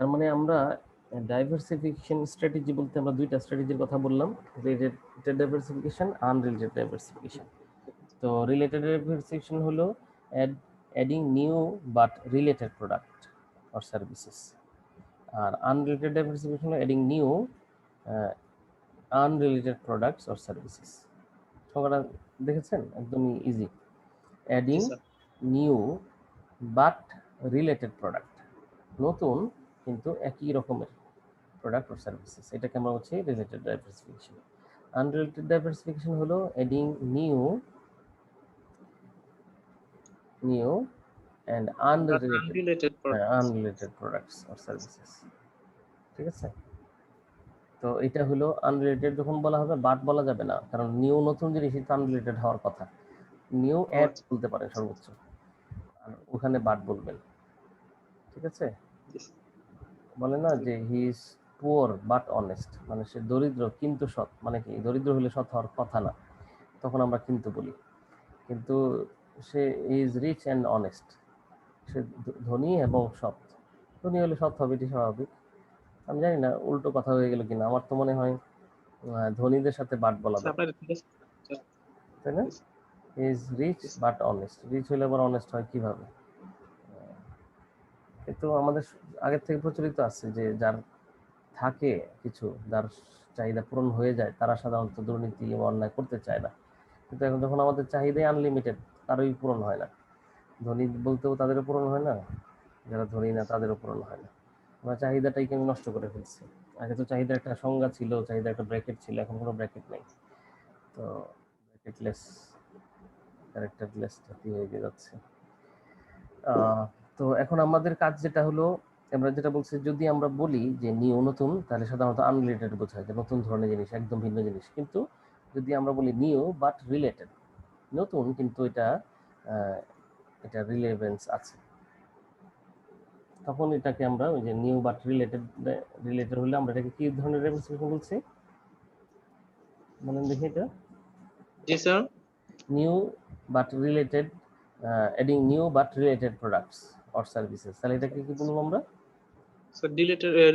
তার মানে আমরা ডাইভার্সিফিকেশন স্ট্র্যাটেজি বলতে আমরা দুইটা স্ট্র্যাটেজির কথা বললাম, রিলেটেড ডাইভার্সিফিকেশন, আনরিলেটেড ডাইভার্সিফিকেশন। তো রিলেটেড ডাইভার্সিফিকেশন হলো adding new but related product or services, আর আনরিলেটেড ডাইভার্সিফিকেশন হলো adding new unrelated products or services. সংখ্যাটা দেখেছেন? একদমই easy. Adding new but related product, নতুন কিন্তু একই রকমের প্রোডাক্ট অর সার্ভিসেস, এটাকে আমরা হচ্ছে রিলেটেড ডাইভার্সিফিকেশন। আনরিলেটেড ডাইভার্সিফিকেশন হলো adding new and unrelated products or services. ঠিক আছে? তো এটা হলো আনরিলেটেড যখন বলা হবে, বাট বলা যাবে না, কারণ নিউ নতুন জিনিস এটা আনরিলেটেড হওয়ার কথা। নিউ অ্যাড বলতে পারেন সর্বোচ্চ, আর ওখানে বাট বলবেন। ঠিক আছে? বলে না যে he is poor but honest, মানে সে দরিদ্র কিন্তু সৎ। মানে কি, দরিদ্র হলে সৎ হওয়ার কথা না, তখন আমরা কিন্তু বলি। কিন্তু সে ইজ রিচ অ্যান্ড অনেস্ট, সে ধনী এবং সৎ। ধনী হলে সৎ হবে, এটি স্বাভাবিক। আমি জানি না উল্টো কথা হয়ে গেল কিনা, আমার তো মনে হয় ধনীদের সাথে বাট বলা যাবে, তাই না? Is rich but honest, rich হলে আবার অনেস্ট হয় কিভাবে? কিন্তু আমাদের আগের থেকে প্রচলিত আছে যে যার থাকে কিছু, যার চাহিদা পূরণ হয়ে যায়, তারা সাধারণত দুর্নীতি এবং অন্যায় করতে চায় না। কিন্তু এখন যখন আমাদের চাহিদাই আনলিমিটেড, তারই পূরণ হয় না। ধনী বলতেও তাদেরও পূরণ হয় না, যারা ধনী না তাদেরও পূরণ হয় না। আমরা চাহিদাটাই কেন নষ্ট করে ফেলছি। আগে তো চাহিদার একটা সংজ্ঞা ছিল, চাহিদার একটা ব্র্যাকেট ছিল, এখন কোনো ব্র্যাকেট নেই। তো ব্র্যাকেটলেস, ক্যারেক্টারলেস জাতি হয়ে যাচ্ছে। তো এখন আমাদের কাজ যেটা হলো, আমরা যেটা বলছি, যদি আমরা বলি যে নিউ নতুন, তাহলে সাধারণত আনরিলেটেড বোঝায়, যে নতুন ধরনের জিনিস, একদম ভিন্ন জিনিস। কিন্তু যদি আমরা বলি নিউ বাট রিলেটেড, নতুন কিন্তু এটা রিলেভেন্স আছে, তখন এটাকে আমরা ওই যে নিউ বাট রিলেটেড হলে আমরা এটাকে কি ধরনের ডাইভার্সিফিকেশন বলছি বলেন দেখি? এটা জি sir, new but related, adding new but related products or services, তাহলে এটাকে কি বলবো আমরা? Sir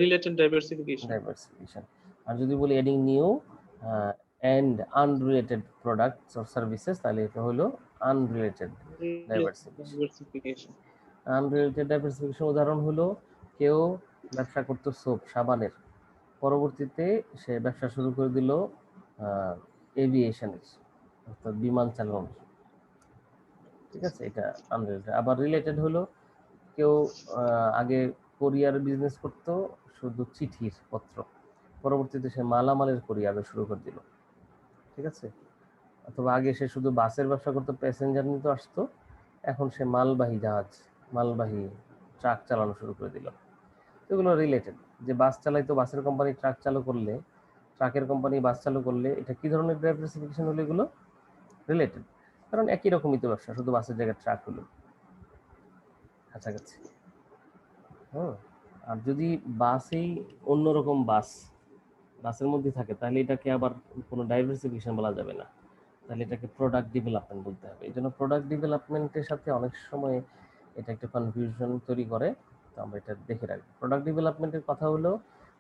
related diversification. আর যদি বলি adding new and unrelated products or services, তাহলে এটা হলো আনরিলেটেড ডাইভার্সিফিকেশন। আনরিলেটেড ডাইভার্সিফিকেশন উদাহরণ হলো, কেউ ব্যবসা করতো সোপ, সাবানের, পরবর্তীতে সে ব্যবসা শুরু করে দিল এভিয়েশনের, অর্থাৎ বিমান চালানোর। ঠিক আছে? এটা আনরিলেটেড। আবার রিলেটেড হলো, কেউ আগে কোরিয়ার বিজনেস করতো, শুধু চিঠির পত্র, পরবর্তীতে সে মালামালের কোরিয়ার শুরু করে দিল। ঠিক আছে? অথবা আগে সে শুধু বাসের ব্যবসা করতো, প্যাসেঞ্জার নিতে আসতো, এখন সে মালবাহী জাহাজ, মালবাহী ট্রাক চালানো শুরু করে দিল। এগুলো রিলেটেড। যে বাস চালাইতো, বাসের কোম্পানি ট্রাক চালু করলে, ট্রাকের কোম্পানি বাস চালু করলে, এটা কি ধরনের ডাইভার্সিফিকেশন হলো? এগুলো রিলেটেড, কারণ একই রকমই তো ব্যবসা, শুধু বাসের জায়গায় ট্রাক হলো, কাছাকাছি। আর যদি বাসেই অন্যরকম বাসের মধ্যে থাকে, তাহলে এটাকে আবার কোনো ডাইভার্সিফিকেশন বলা যাবে না, তাহলে এটাকে প্রোডাক্ট ডেভেলপমেন্ট বলতে হবে। এই জন্য প্রোডাক্ট ডেভেলপমেন্টের সাথে অনেক সময় এটা একটা কনফিউশন তৈরি করে, তো আমরা এটা দেখে রাখবো। প্রোডাক্ট ডেভেলপমেন্টের কথা হলো,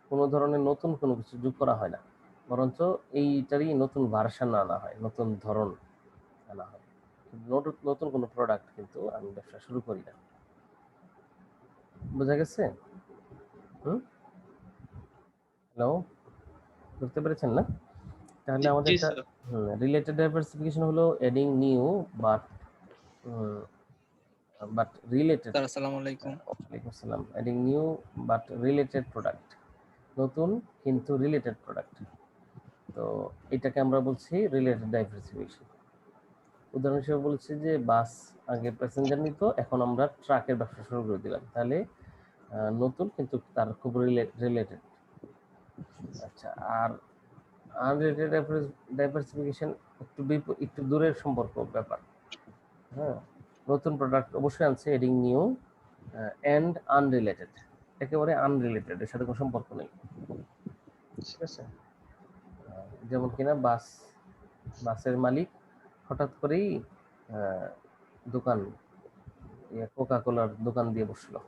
কোনো ধরনের নতুন কোনো কিছু যোগ করা হয় না, বরঞ্চ এইটারই নতুন ভার্সন আনা হয়, নতুন ধরন আনা হয়। নতুন কোনো প্রোডাক্ট কিন্তু আমি ব্যবসা শুরু করি না। বোঝা গেছে? হ্যালো, বুঝতে পেরেছেন না? তাহলে আমাদের একটা রিলেটেড ডাইভার্সিফিকেশন হলো অ্যাডিং নিউ বাট রিলেটেড। আসসালামু আলাইকুম। ওয়ালাইকুম আসসালাম। Adding new but related product, নতুন কিন্তু রিলেটেড প্রোডাক্ট। তো এটাকে আমরা বলছি রিলেটেড ডাইভার্সিফিকেশন। উদাহরণ হিসেবে বলছি যে বাস আগে প্যাসেঞ্জার নিত, এখন আমরা ট্রাকের ব্যবসা শুরু করে দিলাম, তাহলে নতুন কিন্তু তার খুব রিলেটেড। আচ্ছা, আর আনরিলেটেড ডাইভার্সিফিকেশন একটু দূরের সম্পর্ক ব্যাপার। হ্যাঁ, নতুন প্রোডাক্ট অবশ্যই আনছে, এডিং নিউ অ্যান্ড আনরিলেটেড, একেবারে আনরিলেটেড, এর সাথে কোনো সম্পর্ক নেই। ঠিক আছে? যেমন কিনা বাসের মালিক হঠাৎ করেই দোকান, কোকা কোলার দোকান দিয়ে বসলো,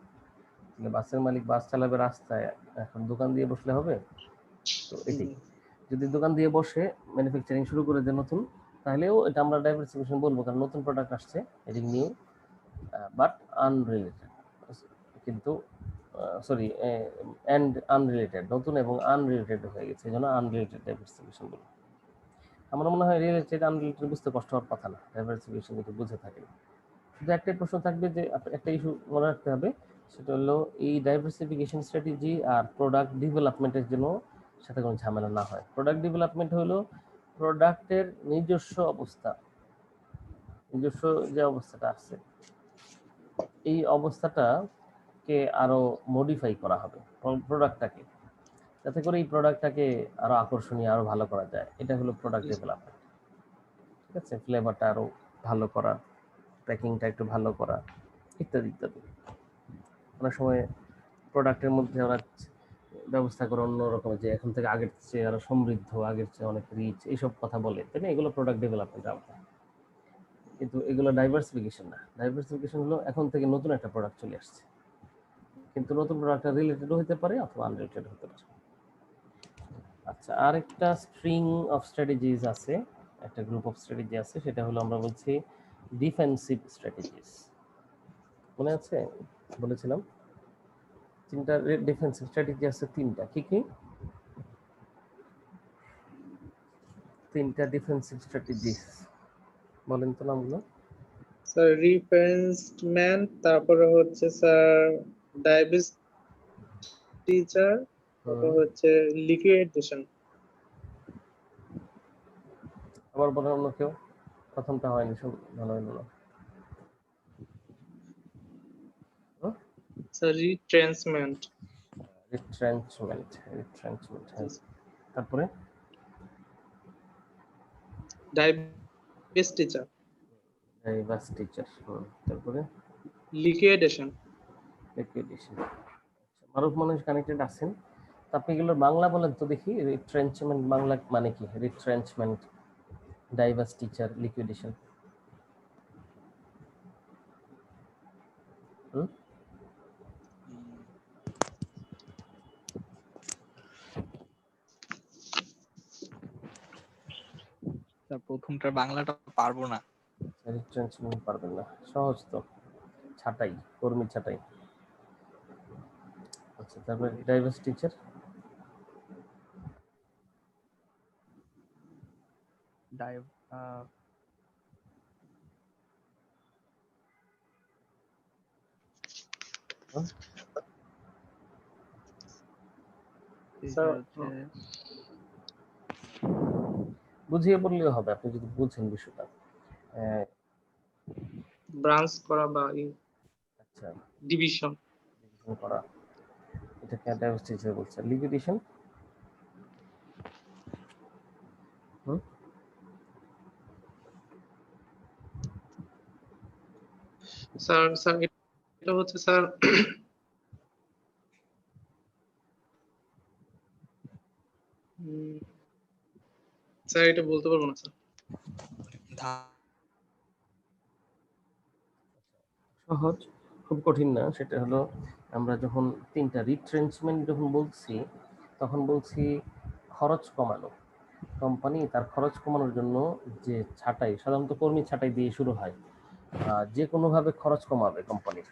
বাসের মালিক বাস চালাবে রাস্তায়, এখন দোকান দিয়ে বসলে হবে? তো এটাই, যদি দোকান দিয়ে বসে ম্যানুফ্যাকচারিং শুরু করে দেয় নতুন, তাহলেও এটা আমরা ডাইভার্সিফিকেশন বলবো, কারণ নতুন প্রোডাক্ট আসছে, এটি নিউ বাট আনরিলেটেড, কিন্তু সরি অ্যান্ড আনরিলেটেড, নতুন এবং আনরিলেটেড হয়ে গেছে, এই জন্য আনরিলেটেড ডাইভার্সিফিকেশন বলবো। আমার মনে হয় রিলেটেড আনরিলেটেড বুঝতে কষ্ট হওয়ার কথা না, ডাইভার্সিফিকেশন একটু বুঝে থাকে। শুধু একটাই প্রশ্ন থাকবে যে একটা ইস্যু মনে রাখতে হবে, সেটা হলো এই ডাইভার্সিফিকেশন স্ট্র্যাটেজি আর প্রোডাক্ট ডেভেলপমেন্টের জন্য সাথে কোনো ঝামেলা না হয়। প্রোডাক্ট ডেভেলপমেন্ট হলো প্রোডাক্টের নিজস্ব অবস্থা, নিজস্ব যে অবস্থাটা আছে, এই অবস্থাটাকে আরো মডিফাই করা হবে প্রোডাক্টটাকে, যাতে করে এই প্রোডাক্টটাকে আরো আকর্ষণীয়, আরো ভালো করা যায়। এটা হলো প্রোডাক্ট ডেভেলপমেন্ট। ঠিক আছে, ফ্লেভারটা আরো ভালো করা, প্যাকিংটা একটু ভালো করা, ইত্যাদি ইত্যাদি। অনেক সময় প্রোডাক্টের মধ্যে ওরা ব্যবস্থা করে অন্যরকম, যে এখন থেকে আগের চেয়ে আরো সমৃদ্ধ, আগের চেয়ে অনেক রিচ, এইসব কথা বলে, তাই না? এগুলো প্রোডাক্ট ডেভেলপমেন্ট আলাদা, কিন্তু এগুলো ডাইভার্সিফিকেশন না। ডাইভার্সিফিকেশন হলো এখন থেকে নতুন একটা প্রোডাক্ট চলে আসছে, কিন্তু নতুন প্রোডাক্টটা রিলেটেডও হতে পারে অথবা আনরিলেটেড হতে পারে। আচ্ছা, আরেকটা স্ট্রিং অফ স্ট্র্যাটেজিজ আছে, একটা গ্রুপ অফ স্ট্র্যাটেজি আছে, সেটা হলো আমরা বলছি ডিফেন্সিভ স্ট্র্যাটেজিস। মনে আছে বলেছিলাম তিনটা ডিফেন্সিভ স্ট্র্যাটেজি আছে, তিনটা। কি কি? তিনটা ডিফেন্সিভ স্ট্র্যাটেজিস বলেন তো নামগুলো। স্যার রিফেন্সমেন্ট, তারপরে হচ্ছে স্যার ডায়াবেটিস টিচার, তারপর হচ্ছে লিকুইডেশন। আবার বলেন অন্য কেউ, প্রথমটা হয়নি, সব ভালো হলো না। স্যার রিট্রেন্সমেন্ট। রিট্রেঞ্চমেন্ট, রিট্রেঞ্চমেন্ট, হ্যাঁ। তারপরে ডায়াবেটিস টিচার। ডাইভার্স টিচার, তারপরে লিকুইডেশন। লিকুইডেশন। মারুফ মানুষ কানেক্টেড আছেন, তো আপনি এগুলো বাংলা বলেন তো দেখি। রিট্রেঞ্চমেন্ট বাংলা মানে কি? রিট্রেঞ্চমেন্ট, ডাইভার্স টিচার, লিকুইডেশন। প্রথমটার বাংলাটা পারবো না। রিট্রেঞ্চমেন্ট পারবেন না, সহজ তো, ছাঁটাই, কর্মী ছাঁটাই। আচ্ছা, তারপরে ডাইভার্স টিচার। স্যার বুঝিয়ে বললেও হবে, আপনি যদি বুঝেন বিষয়টা। ব্রাঞ্চ করা বা আচ্ছা, ডিভিশন। ডিভিশন করা, এটাকে ডাইভার্স টিচার বলছে। লিকুইডেশন, স্যার স্যার এটা হচ্ছে স্যার স্যার এটা বলতে পারবো না স্যার। সহজ, খুব কঠিন না। সেটা হলো আমরা যখন তিনটা রিট্রেঞ্চমেন্ট যখন বলছি, তখন বলছি খরচ কমানো। কোম্পানি তার খরচ কমানোর জন্য যে ছাঁটাই, সাধারণত কর্মী ছাঁটাই দিয়ে শুরু হয়। যে কোনোভাবে খরচ কমাবে কোম্পানির।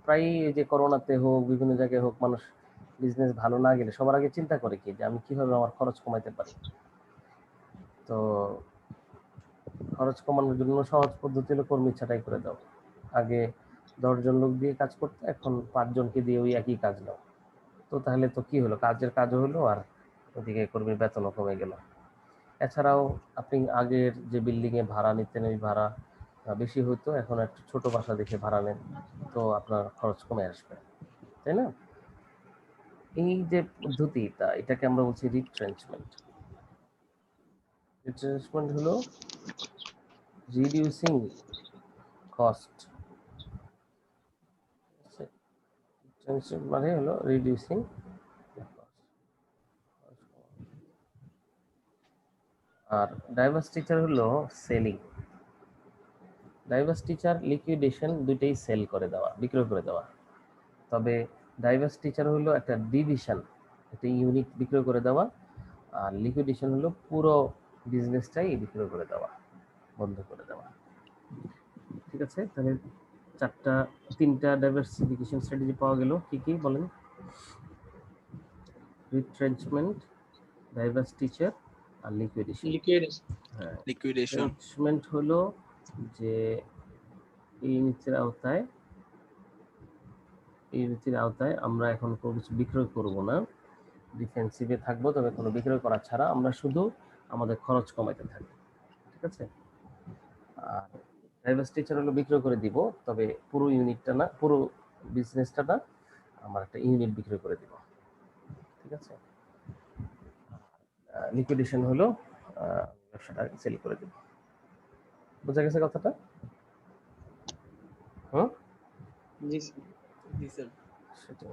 প্রায় এই যে করোনাতে হোক, বিভিন্ন জায়গায় হোক, মানুষ বিজনেস ভালো না গেলে সবার আগে চিন্তা করে কি, যে আমি কিভাবে আমার খরচ কমাইতে পারি। তো খরচ কমানোর জন্য সহজ পদ্ধতি হলো কর্মী ছাঁটাই করে দাও। আগে 10 জন লোক দিয়ে কাজ করতে, এখন 5 জনকে দিয়ে ওই একই কাজ নাও। তো তাহলে তো কি হলো, কাজের কাজও হলো, আর ওদিকে কর্মীর বেতনও কমে গেল। এছাড়াও আপনি আগের যে বিল্ডিংয়ে ভাড়া নিতেন, ওই ভাড়া বেশি হতো, এখন একটা ছোট বাসা দেখে ভাড়া নেন, তো আপনার খরচ কমে আসবে, তাই না? এই যে পদ্ধতিটা, এটাকে আমরা বলছি রিট্রেঞ্চমেন্ট। রিট্রেঞ্চমেন্ট হলো রিডিউসিং কস্ট। মানে হলো রিডিউসিং। আর ডাইভার্স টিচার হলো সেলিং। ডাইভার্স টিচার, লিকুইডেশন, দুইটাই সেল করে দেওয়া, বিক্রয় করে দেওয়া। তবে ডাইভার্স টিচার হলো একটা ডিভিশন, একটা ইউনিট বিক্রয় করে দেওয়া, আর লিকুইডেশন হলো পুরো বিজনেসটাই বিক্রয় করে দেওয়া, বন্ধ করে দেওয়া। ঠিক আছে, তাহলে তিনটা ডাইভার্সিফিকেশন স্ট্র্যাটেজি পাওয়া গেল। কি কি বলেন? রিট্রেঞ্চমেন্ট, ডাইভার্স টিচার, আর লিকুইডেশন। লিকুইডেশন। হ্যাঁ, লিকুইডেশন রিট্রেঞ্চমেন্ট হলো যে এই নীতির আওতায় আমরা এখন কোনো কিছু বিক্রয় করব না, ডিফেন্সিভে থাকবো, তবে কোনো বিক্রয় করা ছাড়া আমরা শুধু আমাদের খরচ কমাইতে থাকবো। ঠিক আছে, আর ডাইভার্স টিচার হলো বিক্রয় করে দিব, তবে পুরো ইউনিটটা না, পুরো বিজনেসটা না, আমার একটা ইউনিট বিক্রয় করে দিব। ঠিক আছে, লিকুইডেশন হলো ব্যবসাটা সেল করে দিব। বোঝা গেছে কথাটা? হুম, জি স্যার। জি স্যার সেটা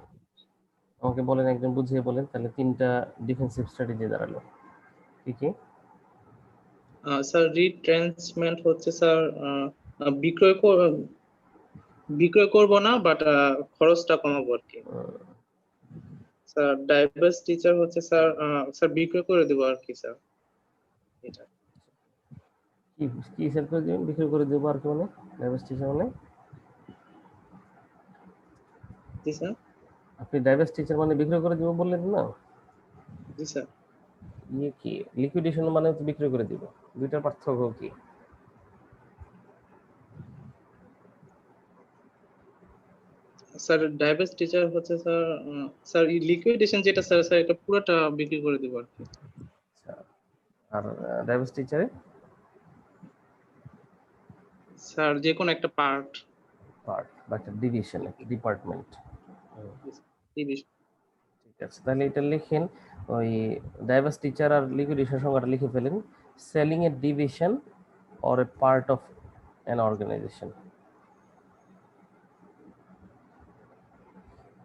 আমাকে বলেন, একজন বুঝিয়ে বলেন তাহলে তিনটা ডিফেন্সিভ স্ট্র্যাটেজি দাঁড়ালো কি কি? স্যার রিট্রেন্সমেন্ট হচ্ছে স্যার বিক্রয় করব না, বাট খরচটা কমাবো আর কি। স্যার ডাইভার্স টিচার হচ্ছে স্যার স্যার বিক্রয় করে দেবো আর কি স্যার, এটা। কি কি সেল করে দিবেন? বিক্রি করে দেবো আর কি মানে? ডাইভার্স টিচার মানে জি স্যার। আপনি ডাইভার্স টিচার মানে বিক্রি করে দিব বললেন না? জি স্যার। ইয়ে কি লিকুইডেশন মানে তো বিক্রি করে দিব, দুইটার পার্থক্য কি? স্যার ডাইভার্স টিচার হচ্ছে স্যার স্যার লিকুইডেশন যেটা স্যার স্যার এটা পুরোটা বিক্রি করে দেবো আর কি। আচ্ছা, আর ডাইভার্স টিচারে স্যার যে কোনো একটা পার্ট। পার্ট বা একটা ডিভিশন, একটা ডিপার্টমেন্ট। ঠিক ঠিক আছে, তাহলে এটা লিখেন, ওই ডাইভার্স টিচার আর লিকুইডেশন সংজ্ঞাটা লিখে ফেলেন। Selling a division or a part of an organisation.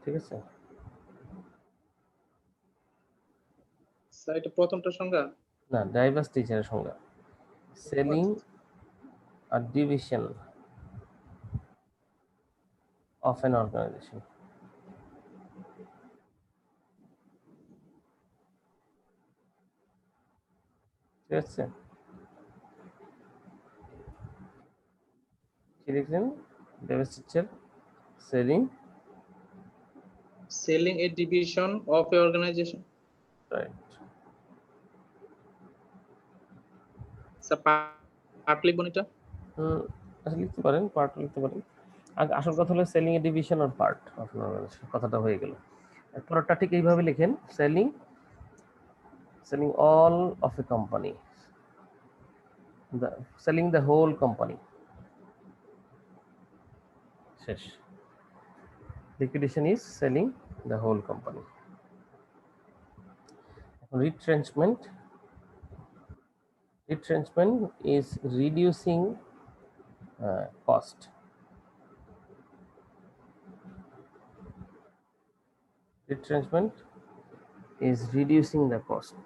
ঠিক আছে, স্যার এটা প্রথমটা সংজ্ঞা। না ডাইভার্স টিচারের সংজ্ঞা, selling a division of an organization. ঠিক আছে, কি লিখলেন? Divestiture selling, selling a division of a organisation. Right. Sir part লিখবো এটা। আচ্ছা লিখতে পারেন, পার্ট লিখতে পারেন। আসল কথা হলো সেলিং এ ডিভিশন আর পার্ট অফ an organization, কথাটা হয়ে গেল। পরেরটা ঠিক এইভাবে লিখেন, selling all of a company, selling the whole company। শেষ। Liquidation is selling the whole company. Retrenchment is reducing cost. Retrenchment is reducing the cost.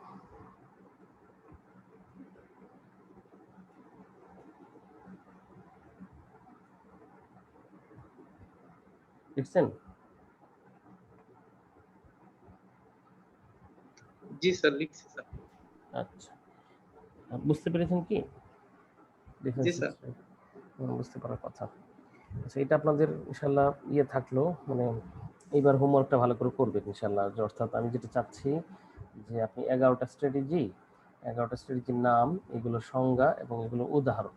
লিখছেন? জি স্যার লিখছি স্যার। আচ্ছা, বুঝতে পেরেছেন কি? জি স্যার। বুঝতে পারার কথা। আচ্ছা, এটা আপনাদের ইনশাল্লাহ ইয়ে থাকলো, মানে এইবার হোমওয়ার্কটা ভালো করে করবেন ইনশাল্লাহ। অর্থাৎ আমি যেটা চাচ্ছি যে আপনি 11টা স্ট্র্যাটেজির নাম, এগুলো সংজ্ঞা এবং এগুলো উদাহরণ,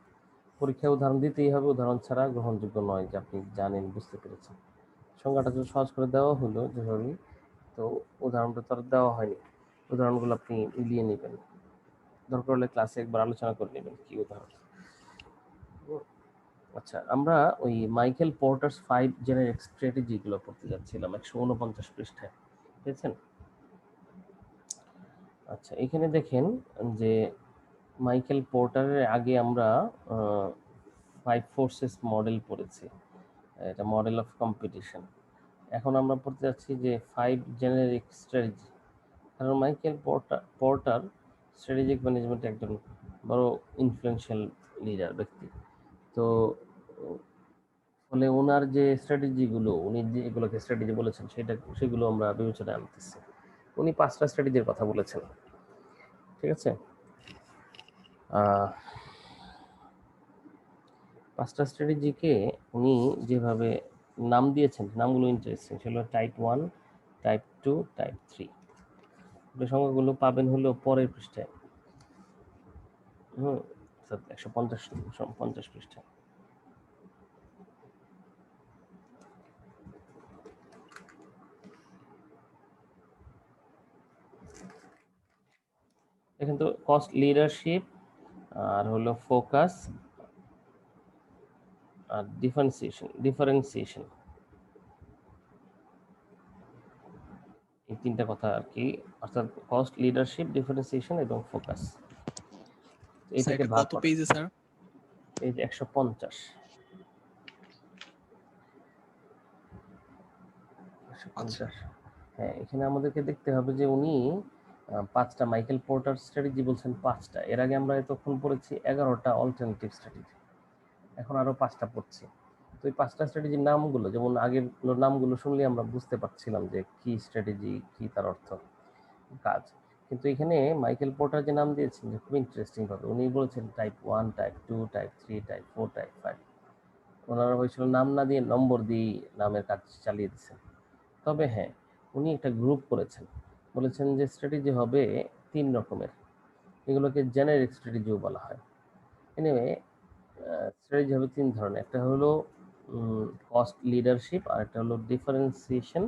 পরীক্ষায় উদাহরণ দিতেই হবে, উদাহরণ ছাড়া গ্রহণযোগ্য নয়, যে আপনি জানেন, বুঝতে পেরেছেন। সংজ্ঞাটা যদি সহজ করে দেওয়া হলো যেভাবে, তো উদাহরণটা তো আর দেওয়া হয়নি, উদাহরণগুলো আপনি মিলিয়ে নেবেন, দরকার হলে ক্লাসে একবার আলোচনা করে নেবেন কি উদাহরণ। আচ্ছা, আমরা ওই মাইকেল পোর্টারস 5 জেনারিক স্ট্র্যাটেজি গুলো পড়তে যাচ্ছিলাম 149 পৃষ্ঠায়, বুঝছেন? আচ্ছা, এখানে দেখেন যে মাইকেল পোর্টারের আগে আমরা 5 ফোর্সেস মডেল পড়েছি, এটা মডেল অফ কম্পিটিশন। এখন আমরা পড়তে যাচ্ছি যে 5 জেনারিক স্ট্র্যাটেজি। কারণ মাইকেল পোর্টার স্ট্র্যাটেজিক ম্যানেজমেন্টে একজন বড় ইনফ্লুয়েন্সিয়াল লিডার ব্যক্তি। তো ফলে ওনার যে স্ট্র্যাটেজি গুলো, উনি যে এগুলোকে স্ট্র্যাটেজি বলেছেন সেগুলো আমরা বিবেচনায় আনতেছি। উনি 5টা স্ট্র্যাটেজির কথা বলেছেন, ঠিক আছে। 5টা স্ট্র্যাটেজিকে উনি যেভাবে নাম দিয়েছেন, নামগুলো ইন্টারেস্টিং। সেগুলো টাইপ 1, টাইপ 2, টাইপ 3। সংখ্যাগুলো পাবেন হলো পরের পৃষ্ঠায়, 150 পৃষ্ঠায়। এখানে তো কস্ট লিডারশিপ, আর হলো ফোকাস, আর ডিফারেন্সিয়েশন, এই 3টা কথা আর কি। অর্থাৎ কস্ট লিডারশিপ, ডিফারেন্সিয়েশন এবং ফোকাস, স্যার এটাকে এটা ভাগ কত করা। পেজে স্যার? এই যে 150। আচ্ছা হ্যাঁ, এখানে আমাদেরকে দেখতে হবে যে উনি 5টা মাইকেল পোর্টার স্ট্র্যাটেজি বলছেন 5টা। এর আগে আমরা এতক্ষণ পড়েছি 11টা অল্টারনেটিভ স্ট্র্যাটেজি, এখন আরো 5টা পড়ছি। তো এই 5টা স্ট্র্যাটেজির নামগুলো, যেমন আগের নামগুলো শুনলে আমরা বুঝতে পারছিলাম যে কি স্ট্র্যাটেজি, কি তার অর্থ, কাজ। কিন্তু এখানে মাইকেল পোর্টার যে নাম দিয়েছেন, যে খুব ইন্টারেস্টিং ভাবে উনি বলেছেন type 1, type 2, type 3, type 4, type 5। ওনারা হয়েছিল নাম না দিয়ে নম্বর দিয়ে নামের কাজ চালিয়ে দিচ্ছেন। তবে হ্যাঁ, উনি একটা গ্রুপ করেছেন, বলেছেন যে স্ট্র্যাটেজি হবে 3 রকমের। এগুলোকে জেনারিক স্ট্র্যাটেজিও বলা হয়। এনিওয়ে, স্ট্র্যাটেজি হবে 3 ধরনের। একটা হলো কস্ট লিডারশিপ, আর একটা হলো ডিফারেন্সিয়েশন,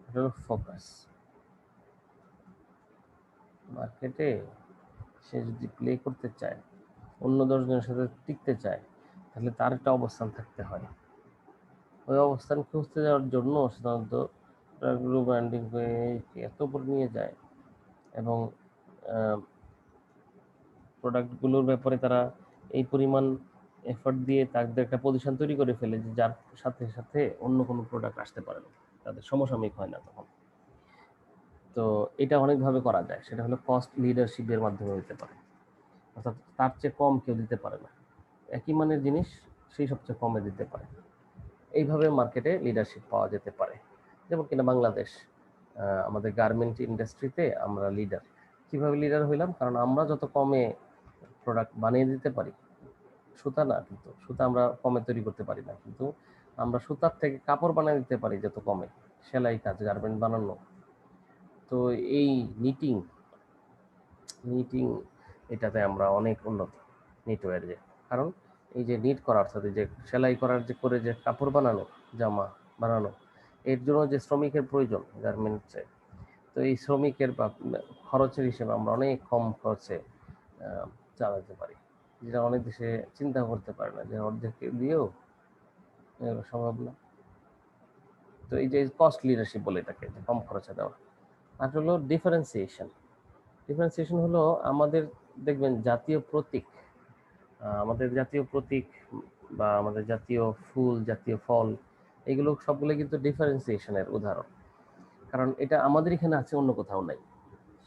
একটা হলো ফোকাস। মার্কেটে সে যদি প্লে করতে চায়, অন্য 10 জনের সাথে টিকতে চায়, তাহলে তার একটা অবস্থান থাকতে হয়। ওই অবস্থান খুঁজতে যাওয়ার জন্য সাধারণত গ্রুপ ব্র্যান্ডিং করে এত উপরে নিয়ে যায়, এবং প্রোডাক্টগুলোর ব্যাপারে তারা এই পরিমাণ এফর্ট দিয়ে তাদের একটা পজিশন তৈরি করে ফেলে যে যার সাথে সাথে অন্য কোনো প্রোডাক্ট আসতে পারে না, তাদের সমসাময়িক হয় না তখন। তো এটা অনেকভাবে করা যায়। সেটা হলো কস্ট লিডারশিপের মাধ্যমে হতে পারে, অর্থাৎ তার চেয়ে কম কেউ দিতে পারে না, একই মানের জিনিস সেই সবচেয়ে কমে দিতে পারে। এইভাবে মার্কেটে লিডারশিপ পাওয়া যেতে পারে। যেমন কিনা বাংলাদেশ, আমাদের গার্মেন্ট ইন্ডাস্ট্রিতে আমরা লিডার। কিভাবে লিডার হইলাম? কারণ আমরা যত কমে প্রোডাক্ট বানিয়ে দিতে পারি, সুতা না, কিন্তু সুতা আমরা কমে তৈরি করতে পারি না, কিন্তু আমরা সুতার থেকে কাপড় বানিয়ে দিতে পারি যত কমে, সেলাই কাজ, গার্মেন্ট বানানো। তো এই নিটিং নিটিং এটাতে আমরা অনেক উন্নত, নিটওয়ার যে, কারণ এই যে নিট করা, অর্থাৎ এই যে সেলাই করার যে করে যে কাপড় বানানো, জামা বানানো, এর জন্য যে শ্রমিকের প্রয়োজন গার্মেন্টসে, তো এই শ্রমিকের বা খরচের হিসেবে আমরা অনেক কম খরচে চালাতে পারি, যেটা অনেক দেশে চিন্তা করতে পারে না, যে অর্ধেক দিয়েও সম্ভব না। তো এই যে কস্ট লিডারশিপ বলে এটাকে, যে কম খরচে দেওয়া। আর হলো ডিফারেন্সিয়েশন। ডিফারেন্সিয়েশন হলো আমাদের, দেখবেন জাতীয় প্রতীক, আমাদের জাতীয় প্রতীক বা আমাদের জাতীয় ফুল, জাতীয় ফল, এগুলো সবগুলো কিন্তু ডিফারেন্সিয়েশনের উদাহরণ। কারণ এটা আমাদের এখানে আছে, অন্য কোথাও নাই,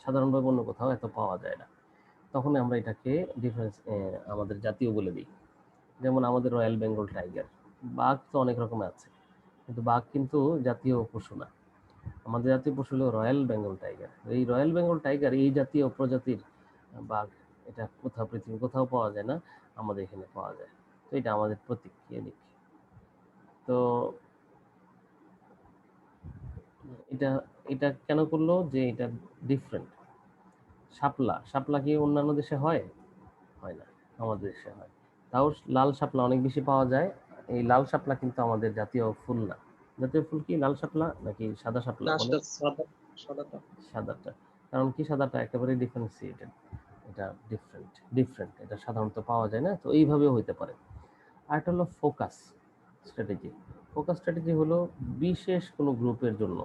সাধারণভাবে অন্য কোথাও এত পাওয়া যায় না। তখন আমরা এটাকে ডিফারেন্স, আমাদের জাতীয় বলে দিই। যেমন আমাদের রয়্যাল বেঙ্গল টাইগার, বাঘ তো অনেক রকমের আছে, কিন্তু বাঘ কিন্তু জাতীয় পশু না। আমাদের জাতীয় পশু হলো রয়্যাল বেঙ্গল টাইগার। এই রয়্যাল বেঙ্গল টাইগার, এই জাতীয় প্রজাতির বাঘ, এটা কোথাও পৃথিবীর কোথাও পাওয়া যায় না, আমাদের এখানে পাওয়া যায়। তো এটা আমাদের প্রতীক, ইউনিক। তো এটা এটা কেন করলো? যে এটা ডিফারেন্ট। শাপলা কি অন্যান্য দেশে হয়? হয় না, আমাদের দেশে হয়। তাও লাল শাপলা অনেক বেশি পাওয়া যায়। এই লাল শাপলা কিন্তু আমাদের জাতীয় ফুল না। জাতীয় ফুল কি লাল শাপলা নাকি সাদা শাপলা? না বলে সাদাটা। সাদাটা। কারণ কি, সাদাটা একেবারে ডিফারেন্সিয়েটেড, এটা ডিফারেন্ট, এটা সাধারণত পাওয়া যায় না। তো এইভাবেও হইতে পারে। আরেকটা হলো ফোকাস স্ট্র্যাটেজি। ফোকাস স্ট্র্যাটেজি হলো বিশেষ কোনো গ্রুপের জন্য,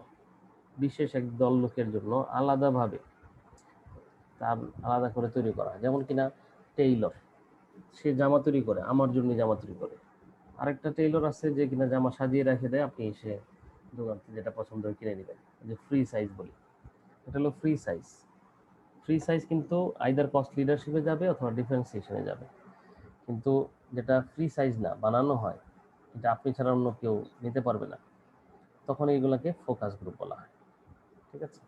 বিশেষ এক দল লোকের জন্য আলাদাভাবে তার আলাদা করে তৈরি করা। যেমন কিনা টেইলর, সে জামা তৈরি করে, আমার জন্য জামা তৈরি করে। আরেকটা টেইলর আছে যে কিনা জামা সাজিয়ে রেখে দেয়, আপনি এসে দোকান থেকে যেটা পছন্দ হয় কিনে নেবেন, যে ফ্রি সাইজ বলি। এটা হলো ফ্রি সাইজ। ফ্রি সাইজ কিন্তু আইদার কস্ট লিডারশিপে যাবে অথবা ডিফারেন্সিয়েশনে যাবে। কিন্তু যেটা ফ্রি সাইজ না, বানানো হয়, এটা আপনি ছাড়া অন্য কেউ নিতে পারবে না, তখন এইগুলোকে ফোকাস গ্রুপ বলা হয়। ঠিক আছে,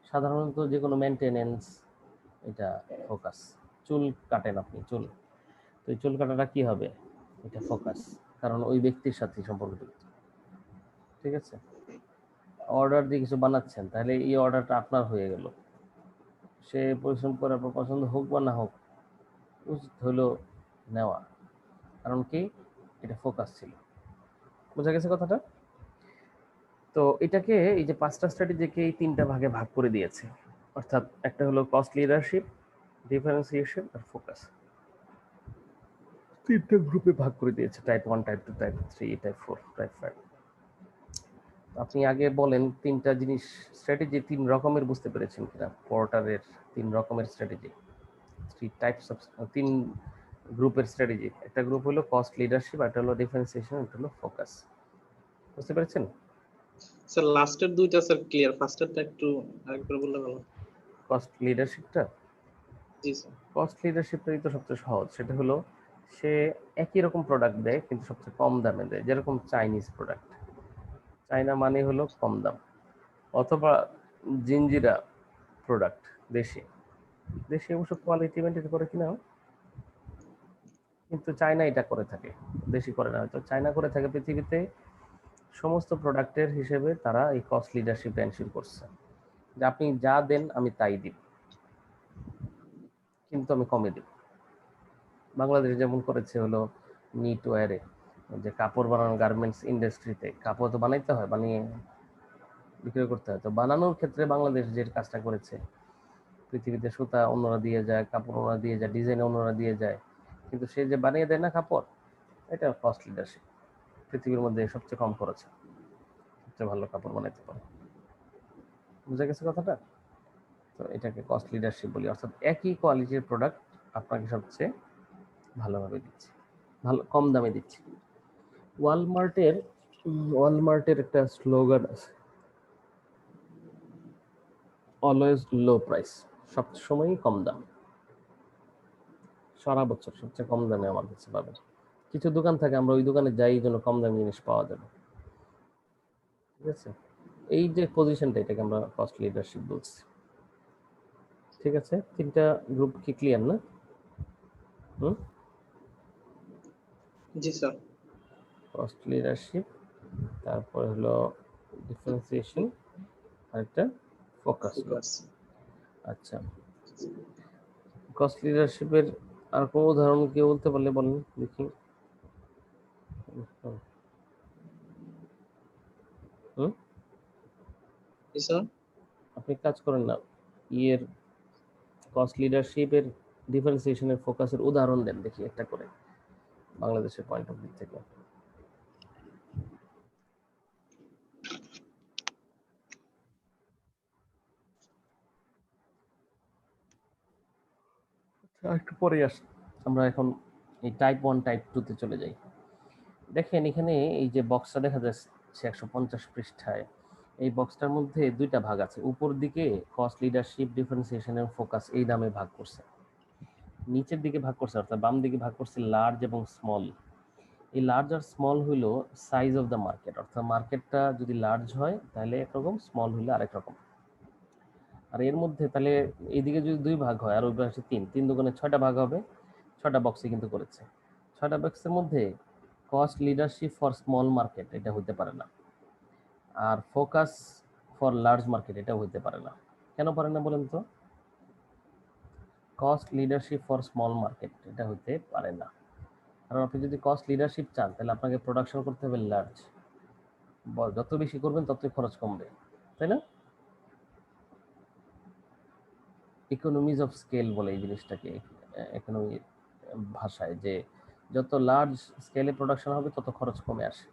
সাধারণত যে কোনো মেনটেনেন্স এটা ফোকাস। চুল কাটেন আপনি, চুল, তো এই চুল কাটাটা কি হবে, এটা ফোকাস, কারণ ওই ব্যক্তির সাথে সম্পর্কিত। ঠিক আছে, অর্ডার দিয়ে কিছু বানাচ্ছেন, তাহলে এই অর্ডারটা আপনার হয়ে গেল, সে পরিশ্রম করার পর পছন্দ হোক বা না হোক উচিত হলো নেওয়া, কারণ কি এটা ফোকাস ছিল। বোঝা গেছে কথাটা? তো এটাকে এই যে 5টা স্ট্র্যাটেজিকে এই 3টা ভাগে ভাগ করে দিয়েছে, অর্থাৎ একটা হলো কস্ট লিডারশিপ, ডিফারেন্সিয়েশন আর ফোকাস, 3টা গ্রুপে ভাগ করে দিয়েছে, type 1, type 2, type 3, type 4, type 5। আপনি আগে বলেন 3টা জিনিস স্ট্র্যাটেজি 3 রকমের বুঝতে পেরেছেন কিনা, পোর্টারের 3 রকমের স্ট্র্যাটেজি, 3 টাইপস অফ, 3 গ্রুপের স্ট্র্যাটেজি। একটা গ্রুপ হলো কস্ট লিডারশিপ, একটা হলো ডিফারেন্সিয়েশন, একটা হলো ফোকাস। বুঝতে পেরেছেন? স্যার লাস্টের দুইটা স্যার ক্লিয়ার, ফার্স্টেরটা একটু আরেকবার বললে ভালো। কস্ট লিডারশিপটা, জি স্যার। কস্ট লিডারশিপটাই তো সবচেয়ে সহজ। সেটা হলো সে একই রকম প্রোডাক্ট দেয় কিন্তু সবচেয়ে কম দামে দেয়, যেরকম চাইনিজ প্রোডাক্ট। চায়না মানে হলো কম দাম, অথবা জিঞ্জিরা প্রোডাক্ট, দেশি দেশি অবশ্য কোয়ালিটি মেনটেন করে কিনা, কিন্তু চায়না এটা করে থাকে, দেশি করে না। হয়তো চায়না করে থাকে। পৃথিবীতে সমস্ত প্রোডাক্টের হিসেবে তারা এই কস্ট লিডারশিপ এনশিওর করছে যে আপনি যা দেন আমি তাই দিব, কিন্তু আমি কমে দিব। বাংলাদেশ যেমন করেছে হলো নিট ওয়ারে, যে কাপড় বানানো গার্মেন্টস ইন্ডাস্ট্রিতে কাপড় তো বানাইতে হয়, বানিয়ে বিক্রি করতে হয়। তো বানানোর ক্ষেত্রে বাংলাদেশ যে কাজটা করেছে, পৃথিবীতে সুতা অন্যরা দিয়ে যায়, কাপড় অন্যরা দিয়ে যায়, ডিজাইন অন্যরা দিয়ে যায়, কিন্তু সে যে বানিয়ে দেয় না কাপড়, এটা কস্ট লিডারশিপ। পৃথিবীর মধ্যে সবচেয়ে কম খরচে সবচেয়ে ভালো কাপড় বানাইতে পারে। বুঝা গেছে কথাটা? তো এটাকে কস্ট লিডারশিপ বলি, অর্থাৎ একই কোয়ালিটির প্রোডাক্ট আপনাকে সবচেয়ে ভালোভাবে দিচ্ছে, ভালো কম দামে দিচ্ছে। ওয়ালমার্টের একটা স্লোগান আছে, অলওয়েজ লো প্রাইস, সব সময়ই কম দাম, সারা বছর সবচেয়ে কম দামে আমার কাছে পাবেন। কিছু দোকান থাকে আমরা ওই দোকানে যাই, এই জন্য কম দামি জিনিস পাওয়া যাবে। ঠিক আছে, এই যে পজিশনটা, এটাকে আমরা কস্ট লিডারশিপ বলছি। ঠিক আছে, 3টা গ্রুপ কি ক্লিয়ার না? জি স্যার। কস্ট লিডারশিপ, তারপরে হলো ডিফারেন্সিয়েশন, আরেকটা ফোকাস গ্রুপ। আচ্ছা, কস্ট লিডারশিপের আর কোনো উদাহরণ কেউ বলতে পারলে বলেন দেখি। জি স্যার। আপনি কাজ করেন না, ইয়ের কস্ট লিডারশিপের ডিফারেন্সিয়েশনের ফোকাসের উদাহরণ দেন দেখি একটা করে, বাংলাদেশের পয়েন্ট অফ ভিউ থেকে। একটু পরে আসি, আমরা এখন এই টাইপ 1 টাইপ 2 তে চলে যাই। দেখেন এখানে এই যে বক্সটা দেখা যাচ্ছে 150 পৃষ্ঠায়, এই বক্সটার মধ্যে 2টা ভাগ আছে। উপর দিকে কস্ট লিডারশিপ, ডিফারেন্সিয়েশন এবং ফোকাস এই নামে ভাগ করছে, নিচের দিকে ভাগ করছে অর্থাৎ বাম দিকে ভাগ করছে লার্জ এবং স্মল। এই লার্জ আর স্মল হইল সাইজ অফ দ্য মার্কেট, অর্থাৎ মার্কেটটা যদি লার্জ হয় তাহলে একরকম, স্মল হইলে আরেক রকম। আর এর মধ্যে তাহলে এইদিকে যদি 2 ভাগ হয় আর ওই পাশে 3, 3 দুগুণে 6টা ভাগ হবে, 6টা বক্সে কিন্তু করেছে। 6টা বক্সের মধ্যে cost leadership for small market এটা হইতে পারে না, আর ফোকাস ফর লার্জ মার্কেট এটাও হইতে পারে না। কেন পারে না বলেন তো? Cost leadership for small market এটা হইতে পারে না, কারণ আপনি যদি কস্ট লিডারশিপ চান তাহলে আপনাকে প্রোডাকশন করতে হবে লার্জ, যত বেশি করবেন ততই খরচ কমবে, তাই না? ইকোনমিজ অফ স্কেল বলে এই জিনিসটাকে, ইকোনমি ভাষায়, যে যত লার্জ স্কেলে প্রোডাকশন হবে তত খরচ কমে আসে।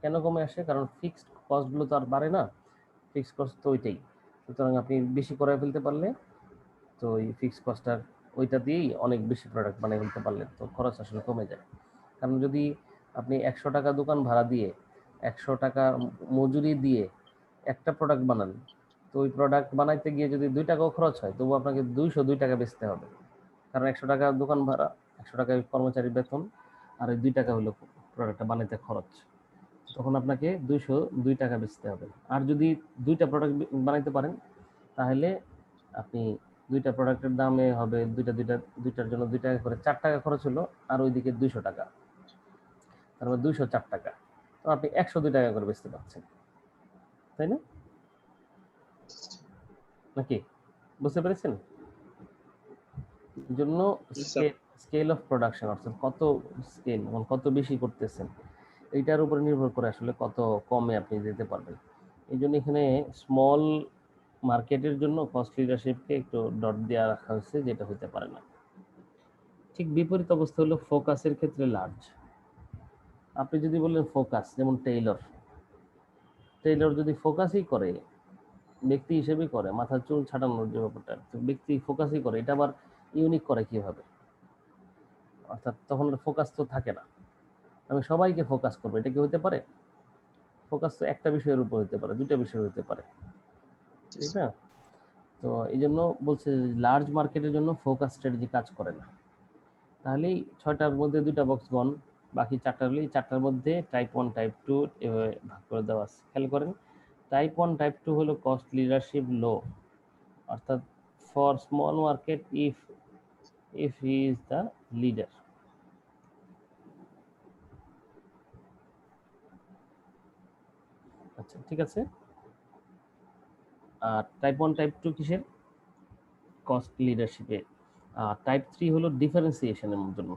কেন কমে আসে? কারণ ফিক্সড কস্টগুলো তো আর বাড়ে না, ফিক্সড কস্ট তো ওইটাই। সুতরাং আপনি বেশি করে ফেলতে পারলে তো ওই ফিক্সড কস্টটার ওইটা দিয়েই অনেক বেশি প্রোডাক্ট বানিয়ে ফেলতে পারলে তো খরচ আসলে কমে যায়। কারণ যদি আপনি 100 টাকা দোকান ভাড়া দিয়ে 100 টাকা মজুরি দিয়ে একটা প্রোডাক্ট বানান, তো ওই প্রোডাক্ট বানাইতে গিয়ে যদি 2 টাকাও খরচ হয় তবু আপনাকে 202 টাকা বেচতে হবে, কারণ 100 টাকা দোকান ভাড়া, 100 টাকা কর্মচারীর বেতন, আর ওই 2 টাকা হলো প্রোডাক্টটা বানাইতে খরচ, তখন আপনাকে 202 টাকা বেচতে হবে। আর যদি 2টা প্রোডাক্ট বানাইতে পারেন তাহলে আপনি 2টা প্রোডাক্টের দামে হবে দুইটার জন্য 2 টাকা করে 4 টাকা খরচ হলো, আর ওইদিকে 200 টাকা, তার মানে 204 টাকা। তো আপনি 102 টাকা করে বেচতে পারছেন, তাই না? নাকি বুঝতে পেরেছেন? এই জন্য জি স্যার। স্কেল অফ প্রোডাকশন, অর্থাৎ কত স্কেল মানে কত বেশি করতেছেন এইটার উপরে নির্ভর করে আসলে কত কমে আপনি দিতে পারবেন। এই জন্য এখানে স্মল মার্কেটের জন্য কস্ট লিডারশিপকে একটু ডট দেওয়া রাখা হয়েছে, যেটা হতে পারে না। ঠিক বিপরীত অবস্থা হলো ফোকাসের ক্ষেত্রে লার্জ। আপনি যদি বলেন ফোকাস, যেমন টেইলর যদি ফোকাসই করে, ব্যক্তি হিসেবেই করে, মাথার চুল ছাটানোর যে ব্যাপারটা, তো ব্যক্তি ফোকাসই করে, এটা আবার ইউনিক করে কিভাবে? অর্থাৎ তখন ফোকাস তো থাকে না, আমি সবাইকে ফোকাস করবো, এটা কি হতে পারে? ফোকাস তো একটা বিষয়ের উপর হতে পারে, 2টা বিষয় হতে পারে, ঠিক না? তো এই জন্য বলছে লার্জ মার্কেটের জন্য ফোকাস স্ট্র্যাটেজি কাজ করে না। তাহলেই 6টার মধ্যে 2টা বক্স গন, বাকি 4টা হলে 4টার মধ্যে টাইপ 1 টাইপ 2 এভাবে ভাগ করে দেওয়া আছে। খেয়াল করেন, টাইপ 1 টাইপ 2 হলো কস্ট লিডারশিপ লো, অর্থাৎ for small market if he is the leader. আচ্ছা, ঠিক আছে। আর টাইপ 1 টাইপ 2 কিসের? কস্ট লিডারশিপে। আর টাইপ 3 হলো ডিফারেন্সিয়েশনের জন্য,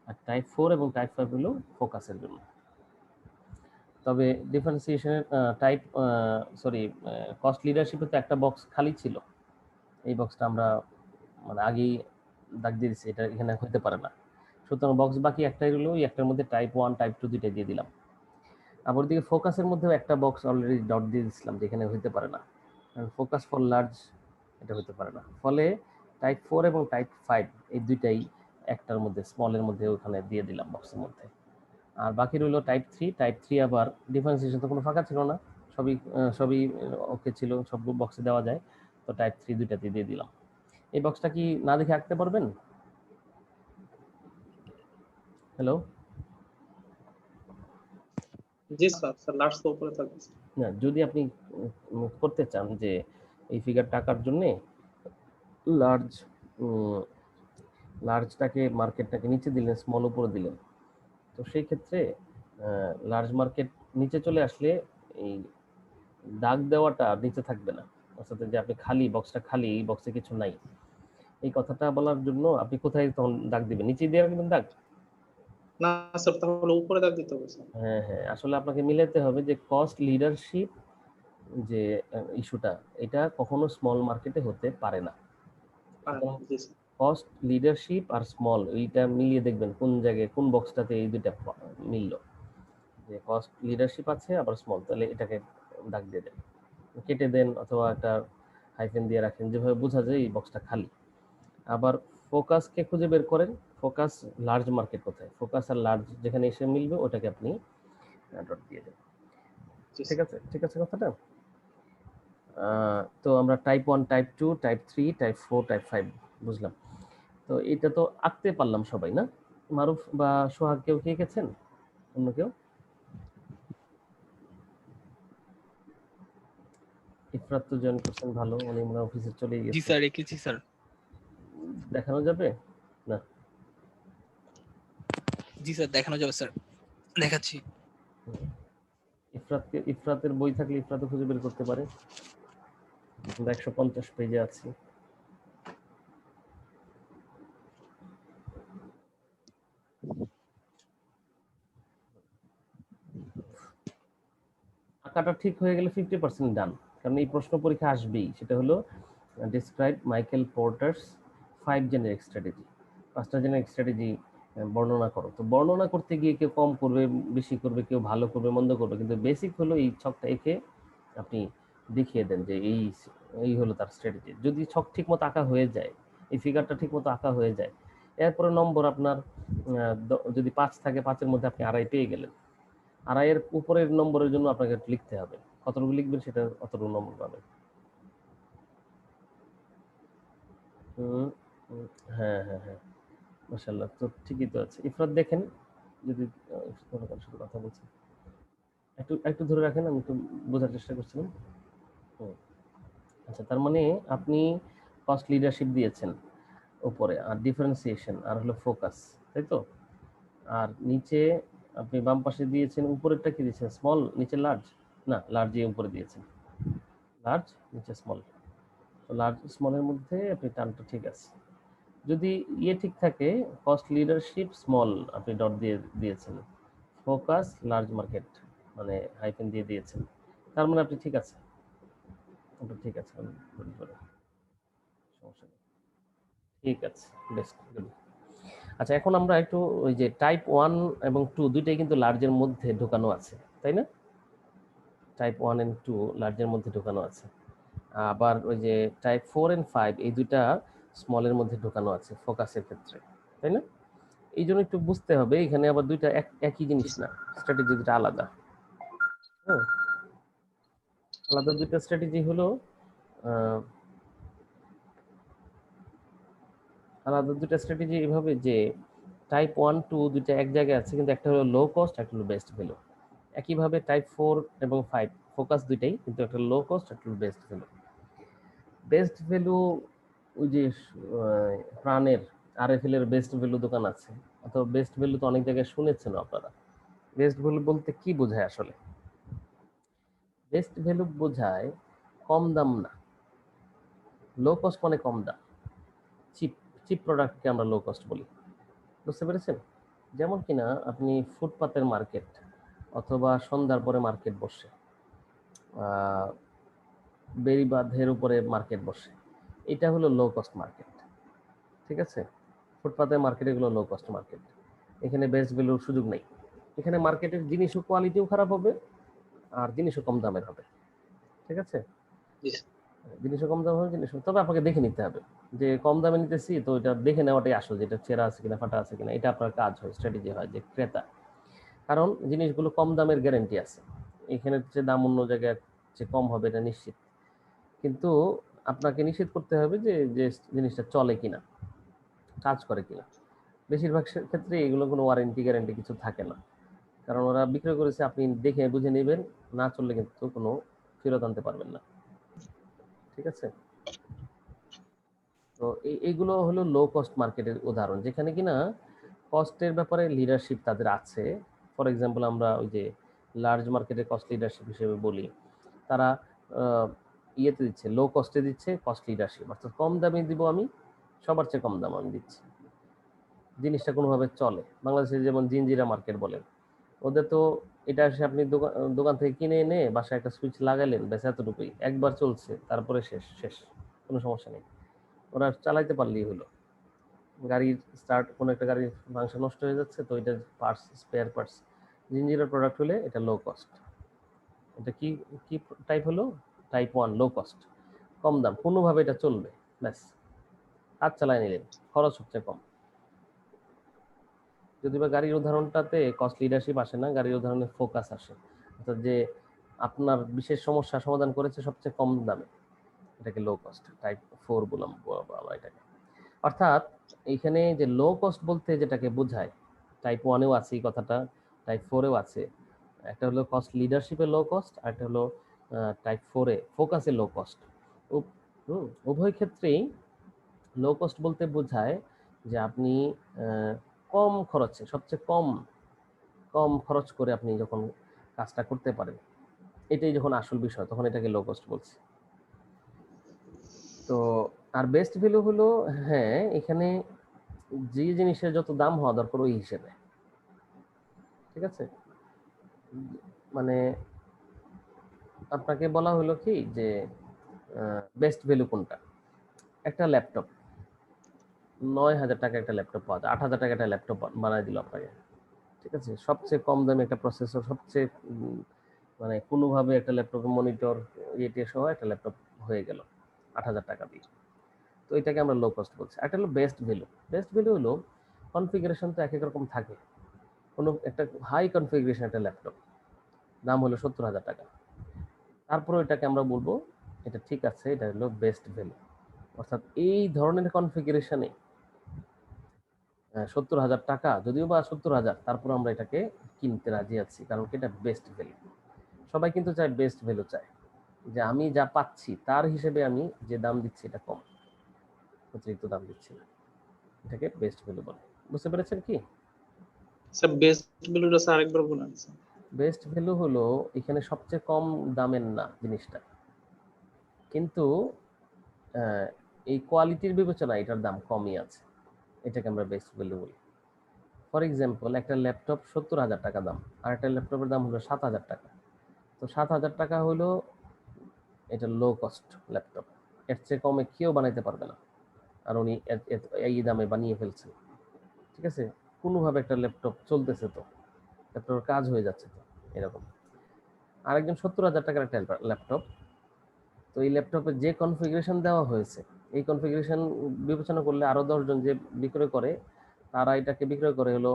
আর টাইপ 4 এবং টাইপ 5 হলো ফোকাসের জন্য। তবে ডিফারেন্সিয়েশনের কস্ট লিডারশিপে তো একটা বক্স খালি ছিল, এই বক্সটা আমরা মানে আগেই দাগ দিয়ে দিচ্ছি, এটা এখানে হতে পারে না। সুতরাং বক্স বাকি একটাই রইল, ওই একটার মধ্যে টাইপ 1 টাইপ 2 দুইটাই দিয়ে দিলাম। আবার দিকে ফোকাসের মধ্যেও একটা বক্স অলরেডি ডট দিয়ে দিচ্ছিলাম, যেখানে হইতে পারে না, কারণ ফোকাস ফর লার্জ এটা হতে পারে না। ফলে টাইপ 4 এবং টাইপ 5 এই দুইটাই একটার মধ্যে, স্মলের মধ্যে ওখানে দিয়ে দিলাম বক্সের মধ্যে। আর বাকি রইল টাইপ 3। টাইপ 3 আবার ডিফারেন্সিয়েশন তো কোনো ফাঁকা ছিল না, সবই ওকে ছিল, সব বক্সে দেওয়া যায়, তো টাইপ 3 দুইটাতে দিয়ে দিলাম। এই বক্সটা কি না দেখে আঁকতে পারবেন? হ্যালো? জি স্যার, স্যার লাস্ট তো উপরে থাকবে। না, যদি আপনি করতে চান যে এই ফিগারটা আঁকার জন্যে লার্জ লার্জটাকে মার্কেটটাকে নিচে দিলেন, স্মল উপরে দিলেন, তো সেই ক্ষেত্রে লার্জ মার্কেট নিচে চলে আসলে এই দাগ দেওয়াটা নিচে থাকবে না, অর্থাৎ যে আপনি খালি বক্সটা খালি, এই বক্সে কিছু নাই, এই কথাটা বলার জন্য আপনি কোথায় তখন দাগ দিবেন? নিচে দিয়ে রাখবেন দাগ? না স্যার, তাহলে উপরে দাগ দিতে হবে স্যার। হ্যাঁ হ্যাঁ, আসলে আপনাকে মিলাতে হবে যে কস্ট লিডারশিপ যে ইস্যুটা, এটা কখনো স্মল মার্কেটে হতে পারে না। জি স্যার। কস্ট লিডারশিপ আর স্মল, এইটা মিলিয়ে দেখবেন কোন জায়গায় কোন বক্সটাতে এই দুইটা মিলল, যে কস্ট লিডারশিপ আছে আবার স্মল, তাহলে এটাকে দাগ দিয়ে দেন, কেটে দেন, অথবা একটা হাইফেন দিয়ে রাখেন, যেভাবে বোঝা যায় এই বক্সটা খালি। আবার ফোকাসকে খুঁজে বের করেন, ফোকাস লার্জ মার্কেট কোথায়, ফোকাস আর লার্জ যেখানে এসে মিলবে ওটাকে আপনি ডট দিয়ে দেন। ঠিক আছে, ঠিক আছে কথাটা। তো আমরা type 1 type 2 type 3 type 4 type 5 বুঝলাম। তো এটা তো আঁকতে পারলাম সবাই, না? মারুফ বা সোহাগ কেউ কি এঁকেছেন? অন্য কেউ? ইফরাত তো জয়েন করছেন, ভালো, উনি মনে অফিসে চলে জি গেছে। স্যার, রেখেছি স্যার। দেখানো যাবে? না, জি স্যার, দেখানো যাবে স্যার, দেখাচ্ছি। ইফরাতের বই থাকলে ইফরাতও খুঁজে বের করতে পারে। আমরা 150 পেজে আছি। আঁকাটা ঠিক হয়ে গেলে 50% ডান, কারণ এই প্রশ্ন পরীক্ষা আসবেই, সেটা হলো ডিসক্রাইব মাইকেল পোর্টারস 5 জেনারিক স্ট্র্যাটেজি, 5টা জেনারিক স্ট্র্যাটেজি বর্ণনা করো। তো বর্ণনা করতে গিয়ে কেউ কম করবে, বেশি করবে, কেউ ভালো করবে, মন্দ করবে, কিন্তু বেসিক হলো এই ছকটা এঁকে আপনি দেখিয়ে দেন যে এই এই হলো তার স্ট্র্যাটেজি। যদি ছক ঠিক মতো আঁকা হয়ে যায়, এই ফিগারটা ঠিক মতো আঁকা হয়ে যায়, এরপরে নম্বর আপনার যদি 5 থাকে, 5-এর মধ্যে আপনি আড়াই পেয়ে গেলেন। আড়াইয়ের উপরের নম্বরের জন্য আপনাকে লিখতে হবে, কতটুকু লিখবেন সেটা অতটুকু নম্বর পাবেন। হ্যাঁ হ্যাঁ হ্যাঁ, মাশাআল্লাহ, তো ঠিকই তো আছে। ইফরাত দেখেন যদি শুধু কথা বলছি, একটু একটু ধরে রাখেন, আমি একটু বোঝার চেষ্টা করছিলাম। আচ্ছা, তার মানে আপনি কস্ট লিডারশিপ দিয়েছেন উপরে, আর ডিফারেন্সিয়েশন, আর হলো ফোকাস, তাই তো? আর নিচে আপনি বাম পাশে দিয়েছেন, উপরেরটা কি দিয়েছেন? স্মল, নিচে লার্জ? না, লার্জ উপরে দিয়েছেন, লার্জ নিচে স্মল। তো লার্জ স্মলের মধ্যে আপনি টানটা ঠিক আছে। যদি ঠিক থাকে, কস্ট লিডারশিপ স্মল আপনি ডট দিয়ে দিয়েছেন, ফোকাস লার্জ মার্কেট মানে হাইফেন দিয়ে দিয়েছেন, তার মানে আপনি ঠিক আছে, আপনি ঠিক আছে, সমস্যা নেই, ঠিক আছে, বেস্ট, গুড। আচ্ছা, এখন আমরা একটু ওই যে টাইপ 1 এবং 2 দুইটাই কিন্তু লার্জের মধ্যে ঢোকানো আছে, তাই না? টাইপ 1 এন্ড 2 লার্জের মধ্যে ঢোকানো আছে, আবার ওই যে টাইপ 4 এন্ড 5 এই দুইটা স্মলের মধ্যে ঢোকানো আছে ফোকাসের ক্ষেত্রে, তাই না? এই জন্য একটু বুঝতে হবে, এখানে আবার দুইটা একই জিনিস না, স্ট্র্যাটেজি দুটো আলাদা। হ্যাঁ, আলাদা দুইটা স্ট্র্যাটেজি হলো আলাদা দুইটা স্ট্র্যাটেজি এভাবে যে টাইপ 1 2 দুইটা এক জায়গায় আছে, কিন্তু একটা হলো লো কস্ট, একটা হলো বেস্ট ভ্যালু। একইভাবে টাইপ 4 এবং 5 ফোকাস দুইটাই, কিন্তু একটা লো কস্ট, একটা হলো বেস্ট ভ্যালু। বেস্ট ভ্যালু ওই যে প্রাণের আরএফএল এর বেস্ট ভ্যালু দোকান আছে, অথবা বেস্ট ভ্যালু তো অনেক জায়গায় শুনেছেন আপনারা। বেস্ট ভ্যালু বলতে কি বোঝায় আসলে? বেস্ট ভ্যালু বোঝায় কম দাম না, লো কস্ট মানে কম দাম, চিপ, চিপ প্রোডাক্টকে আমরা লো কস্ট বলি, বুঝতে পেরেছেন? যেমন কিনা আপনি ফুটপাতের মার্কেট অথবা সন্ধ্যার পরে মার্কেট বসে, বেড়িবাঁধের উপরে মার্কেট বসে, এটা হলো লো কস্ট মার্কেট, ঠিক আছে? ফুটপাতের মার্কেট এগুলো লো কস্ট মার্কেট, এখানে বেস্ট ভ্যালুর সুযোগ নেই। এখানে মার্কেটের জিনিসও কোয়ালিটিও খারাপ হবে, আর জিনিসও কম দামের হবে, ঠিক আছে? জিনিসও কম দাম হবে, জিনিস, তবে আপনাকে দেখে নিতে হবে যে কম দামে নিতেছি, তো এটা দেখে নেওয়াটাই আসল, যেটা ছেঁড়া আছে কিনা, ফাটা আছে কিনা, এটা আপনার কাজ হয়, স্ট্র্যাটেজি হয় যে ক্রেতা। কারণ জিনিসগুলো কম দামের গ্যারেন্টি আছে, এখানে যে দাম অন্য জায়গায় যে কম হবে এটা নিশ্চিত, কিন্তু আপনাকে নিশ্চিত করতে হবে যে যে জিনিসটা চলে কিনা, কাজ করে কিনা। বেশিরভাগ ক্ষেত্রে এগুলো কোনো ওয়ারেন্টি গ্যারেন্টি কিছু থাকে না, কারণ ওরা বিক্রয় করেছে, আপনি দেখে বুঝে নেবেন, না চললে কিন্তু কোনো ফেরত আনতে পারবেন না, ঠিক আছে? তো এইগুলো হলো লো কস্ট মার্কেটের উদাহরণ, যেখানে কিনা কস্টের ব্যাপারে লিডারশিপ তাদের আছে। ফর এক্সাম্পল, আমরা ওই যে লার্জ মার্কেটে কস্ট লিডারশিপ হিসেবে বলি, তারা ইয়েতে দিচ্ছে, লো কস্টে দিচ্ছে কস্ট লিডারশিপ, অর্থাৎ কম দামে দিব আমি, সবার চেয়ে কম দাম আমি দিচ্ছি, জিনিসটা কোনোভাবে চলে। বাংলাদেশে যেমন জিঞ্জিরা মার্কেট বলেন, ওদের তো এটা এসে আপনি দোকান থেকে কিনে এনে বাসায় একটা সুইচ লাগালেন, ব্যাস এতটুকুই, একবার চলছে, তারপরে শেষ শেষ, কোনো সমস্যা নেই, ওরা চালাইতে পারলেই হলো। গাড়ির স্টার্ট, কোনো একটা গাড়ির মাংস নষ্ট হয়ে যাচ্ছে, তো এটার পার্টস, স্পেয়ার পার্টস, জিঞ্জিরার প্রোডাক্ট হলে এটা লো কস্ট। এটা কি কি টাইপ হলো? টাইপ 1 লো কস্ট, কম দাম, কোনোভাবে এটা চলবে, ব্যাস কাজ চালায় নিলেন, খরচ সবচেয়ে কম। যদি বা গাড়ির উদাহরণটাতে কস্ট লিডারশিপ আসে না, গাড়ির উদাহরণে ফোকাস আসে, অর্থাৎ যে আপনার বিশেষ সমস্যা সমাধান করেছে সবচেয়ে কম দামে, এটাকে লো কস্ট, টাইপ 4 বললাম এটাকে। অর্থাৎ এইখানে যে লো কস্ট বলতে যেটাকে বোঝায়, টাইপ 1-এও আছে এই কথাটা, টাইপ 4-এও আছে। একটা হলো কস্ট লিডারশিপে লো কস্ট, আর একটা হলো টাইপ 4-এ ফোকাসে লো কস্ট। উভয় ক্ষেত্রেই লো কস্ট বলতে বোঝায় যে আপনি কম খরচে, সবচেয়ে কম কম খরচ করে আপনি যখন কাজটা করতে পারেন, এটাই যখন আসল বিষয়, তখন এটাকে লো কস্ট বলছি। তো আর বেস্ট ভ্যালু হলো, হ্যাঁ, এখানে যে জিনিসের যত দাম হওয়া দরকার ওই হিসেবে, ঠিক আছে? মানে আপনাকে বলা হলো কি যে বেস্ট ভ্যালু কোনটা, একটা ল্যাপটপ 9,000 টাকা একটা ল্যাপটপ পাওয়া যায়, 8,000 টাকা একটা ল্যাপটপ বানাই দিল আপনাকে, ঠিক আছে? সবচেয়ে কম দামে একটা প্রসেসর, সবচেয়ে মানে কোনোভাবে একটা ল্যাপটপের মনিটর ইয়ে সহ একটা ল্যাপটপ হয়ে গেল 8,000 টাকা দিয়ে। তো এটাকে আমরা লো কস্ট বলছি। একটা হলো বেস্ট ভ্যালু। বেস্ট ভ্যালু হলো কনফিগারেশন তো এক এক রকম থাকে, কোনো একটা হাই কনফিগারেশন একটা ল্যাপটপ, দাম হলো 70,000 টাকা, তারপরে এটাকে আমরা বলবো এটা ঠিক আছে, এটা হলো বেস্ট ভ্যালু। অর্থাৎ এই ধরনের কনফিগারেশনে 70,000 টাকা, যদিও বা 70,000, তারপর আমরা এটাকে কিনতে রাজি আছি, কারণ কি এটা বেস্ট ভ্যালু। সবাই কিন্তু চায় বেস্ট ভ্যালু চায়, যে আমি যা পাচ্ছি তার হিসেবে আমি যে দাম দিচ্ছি এটা কম, অতিরিক্ত দাম দিচ্ছি না, এটাকে বেস্ট ভ্যালু বলে। বুঝতে পেরেছেন কি? স্যার বেস্ট ভ্যালুটা স্যার আরেকবার বলেন স্যার। বেস্ট ভ্যালু হলো এখানে সবচেয়ে কম দামের না জিনিসটা, কিন্তু এই কোয়ালিটির বিবেচনায় এটার দাম কমই আছে, এটাকে আমরা বেস্ট ভ্যালু বলি। ফর এক্সাম্পল, একটা ল্যাপটপ 70,000 টাকা দাম, আর একটা ল্যাপটপের দাম হলো 7,000 টাকা। তো 7,000 টাকা হলো এটা লো কস্ট ল্যাপটপ, এর চেয়ে কমে কেউ বানাইতে পারবে না, আর উনি এই দামে বানিয়ে ফেলছেন। ঠিক আছে, কোনোভাবে একটা ল্যাপটপ চলতেছে, তো ল্যাপটপের কাজ হয়ে যাচ্ছে, তো এরকম। আরেকজন 70,000 টাকার একটা ল্যাপটপ, তো এই ল্যাপটপে যে কনফিগারেশন দেওয়া হয়েছে, এই কনফিগারেশন বিবেচনা করলে আরো 10 জন যে বিক্রয় করে, তারা এটাকে বিক্রয় করে হলো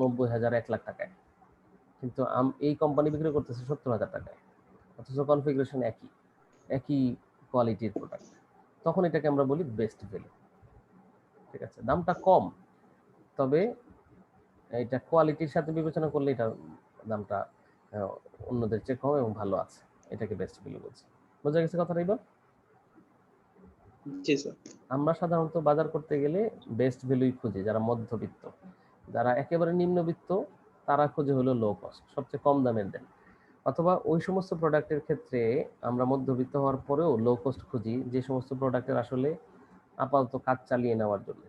90,000, 1 লাখ টাকায়, কিন্তু এই কোম্পানি বিক্রয় করতেছে 70,000 টাকায়, অথচ কনফিগারেশন একই, একই কোয়ালিটির প্রোডাক্ট। তখন এটাকে আমরা বলি বেস্ট ভ্যালু। ঠিক আছে, দামটা কম, তবে এটা কোয়ালিটির সাথে বিবেচনা করলে এটা দামটা অন্যদের চেয়ে কম এবং ভালো আছে, এটাকে বেস্ট ভ্যালু বলছি। বোঝা গেছে কথাটা এবার? জি স্যার। আমরা সাধারণত বাজার করতে গেলে বেস্ট ভ্যালুই খুঁজি, যারা মধ্যবিত্ত, যারা একেবারে নিম্নবিত্ত, তারা খুঁজে হলো লো কস্ট, সবচেয়ে কম দামের দেন। অথবা ওই সমস্ত প্রোডাক্টের ক্ষেত্রে আমরা মধ্যবিত্ত হওয়ার পরেও লো কস্ট খুঁজি, যে সমস্ত প্রোডাক্টের আসলে আপাতত কাজ চালিয়ে নেওয়ার জন্য।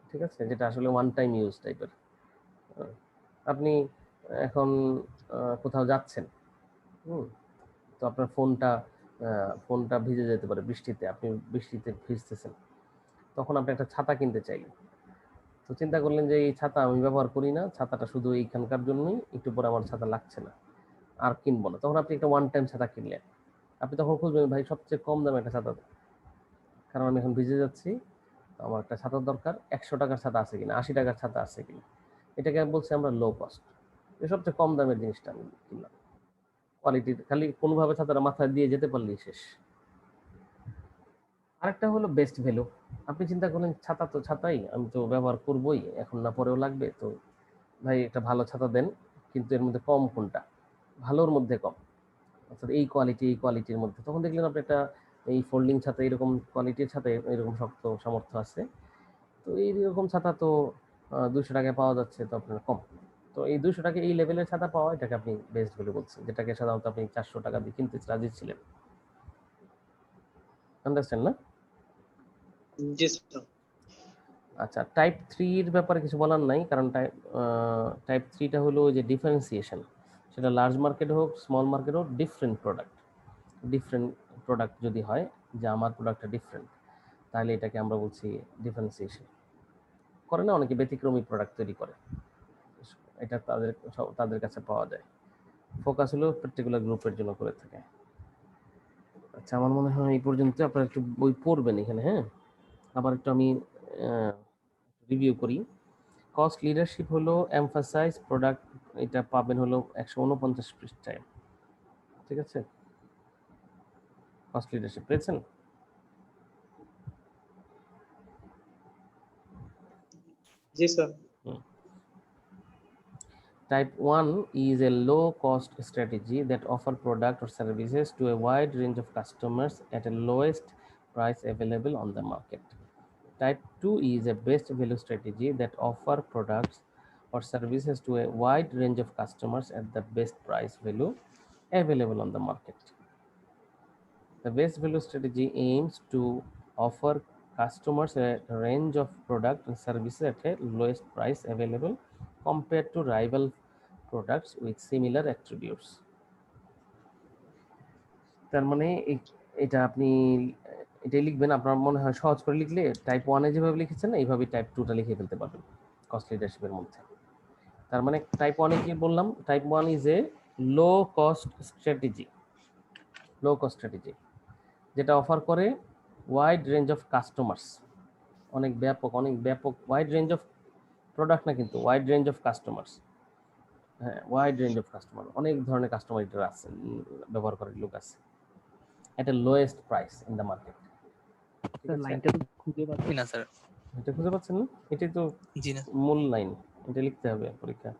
ঠিক আছে, যেটা আসলে ওয়ান টাইম ইউজ টাইপের। আপনি এখন কোথাও যাচ্ছেন, তো আপনার ফোনটা ভিজে যেতে পারে বৃষ্টিতে, আপনি বৃষ্টিতে ভিজতেছেন, তখন আপনি একটা ছাতা কিনতে চাইলেন, তো চিন্তা করলেন যে এই ছাতা আমি ব্যবহার করি না, ছাতাটা শুধু এইখানকার জন্যই, একটু পরে আমার ছাতা লাগছে না, আর কিনবো না। তখন আপনি একটা ওয়ান টাইম ছাতা কিনলেন, আপনি তখন খুঁজবেন ভাই সবচেয়ে কম দামে একটা ছাতা, কারণ আমি এখন ভিজে যাচ্ছি, আমার একটা ছাতার দরকার, 100 টাকার ছাতা আছে কিনা, 80 টাকার ছাতা আছে কিনা। এটাকে বলছি আমরা লো কস্ট, সবচেয়ে কম দামের জিনিসটা আমি কিনলাম, কোয়ালিটি খালি কোনোভাবে ছাতাটা মাথায় দিয়ে যেতে পারলেই শেষ। আরেকটা হলো বেস্ট ভ্যালু। আপনি চিন্তা করলেন ছাতা তো ছাতাই, আমি তো ব্যবহার করবোই, এখন না পরেও লাগবে, তো ভাই একটা ভালো ছাতা দেন, কিন্তু এর মধ্যে কম কোনটা, ভালোর মধ্যে কম, অর্থাৎ এই কোয়ালিটি এই কোয়ালিটির মধ্যে। তখন দেখলেন আপনি একটা এই ফোল্ডিং ছাতা, এরকম কোয়ালিটির ছাতা, এরকম শক্ত সামর্থ্য আছে, তো এইরকম ছাতা তো 200 টাকায় পাওয়া যাচ্ছে, তো আপনার কম, তো এই 200 টাকা এই লেভেলের ছাতা পাওয়া, এটাকে আপনি বেস্ট ভ্যালু বলছেন, যেটাকে সাধারণত আপনি 400 টাকা দিয়ে কিনতে রাজি ছিলেন। আন্ডারস্ট্যান্ড না? জি স্যার। আচ্ছা, টাইপ 3 এর ব্যাপারে কিছু বলার নাই, কারণ টাইপ 3টা হলো যে ডিফারেন্সিয়েশন, সেটা লার্জ মার্কেট হোক স্মল মার্কেট হোক, ডিফারেন্ট প্রোডাক্ট যদি হয়, যে আমার প্রোডাক্টটা ডিফারেন্ট, তাহলে এটাকে আমরা বলছি ডিফারেন্সিয়েশন। করে না অনেকে ব্যতিক্রমী প্রোডাক্ট তৈরি করে, এটা তাদের কাছে পাওয়া যায়। ফোকাস হলো পার্টিকুলার গ্রুপের জন্য করে থাকে। আচ্ছা, আমার মনে হয় এই পর্যন্ত, আপনারা একটু বই পড়বেন এখানে, হ্যাঁ। আবার একটু আমি রিভিউ করি। কস্ট লিডারশিপ হলো এমফাসাইজ প্রোডাক্ট, এটা পাবেন হলো 149 পৃষ্ঠায়। ঠিক আছে, কস্ট লিডারশিপ পেয়েছেন? জি sir. Type 1 is a low-cost strategy that offer product or services to a wide range of customers at a lowest price available on the market. Type 2 is a best value strategy that offer products or services to a wide range of customers at the best price value available on the market. The best value strategy aims to offer customers a range of products and services at a lowest price available compared to rival products with similar attributes. তার মানে এটা আপনি এটাই লিখবেন, আপনার মনে হয় সহজ করে লিখলে টাইপ 1 এ যেভাবে লিখেছেন না, এইভাবে টাইপ 2টা লিখে ফেলতে পারবেন কস্ট লিডারশিপের মধ্যে। তার মানে টাইপ 1 এ কি বললাম, type 1 is a low cost strategy, যেটা অফার করে ওয়াইড রেঞ্জ অফ কাস্টমার্স, অনেক ব্যাপক ওয়াইড রেঞ্জ অফ প্রোডাক্ট না, কিন্তু ওয়াইড রেঞ্জ অফ কাস্টমার্স। হ্যাঁ, ওয়াইড রেঞ্জ অফ কাস্টমার, অনেক ধরনের কাস্টমার এটা আছে, ব্যবহার করার লোক আছে, at a lowest price in the market. ঠিক স্যার আছে, লাইনটা তো খুঁজে পাচ্ছি না স্যার। এটা খুঁজে পাচ্ছেন না? এটাই তো জি না মূল লাইন, এটা লিখতে হবে পরীক্ষা।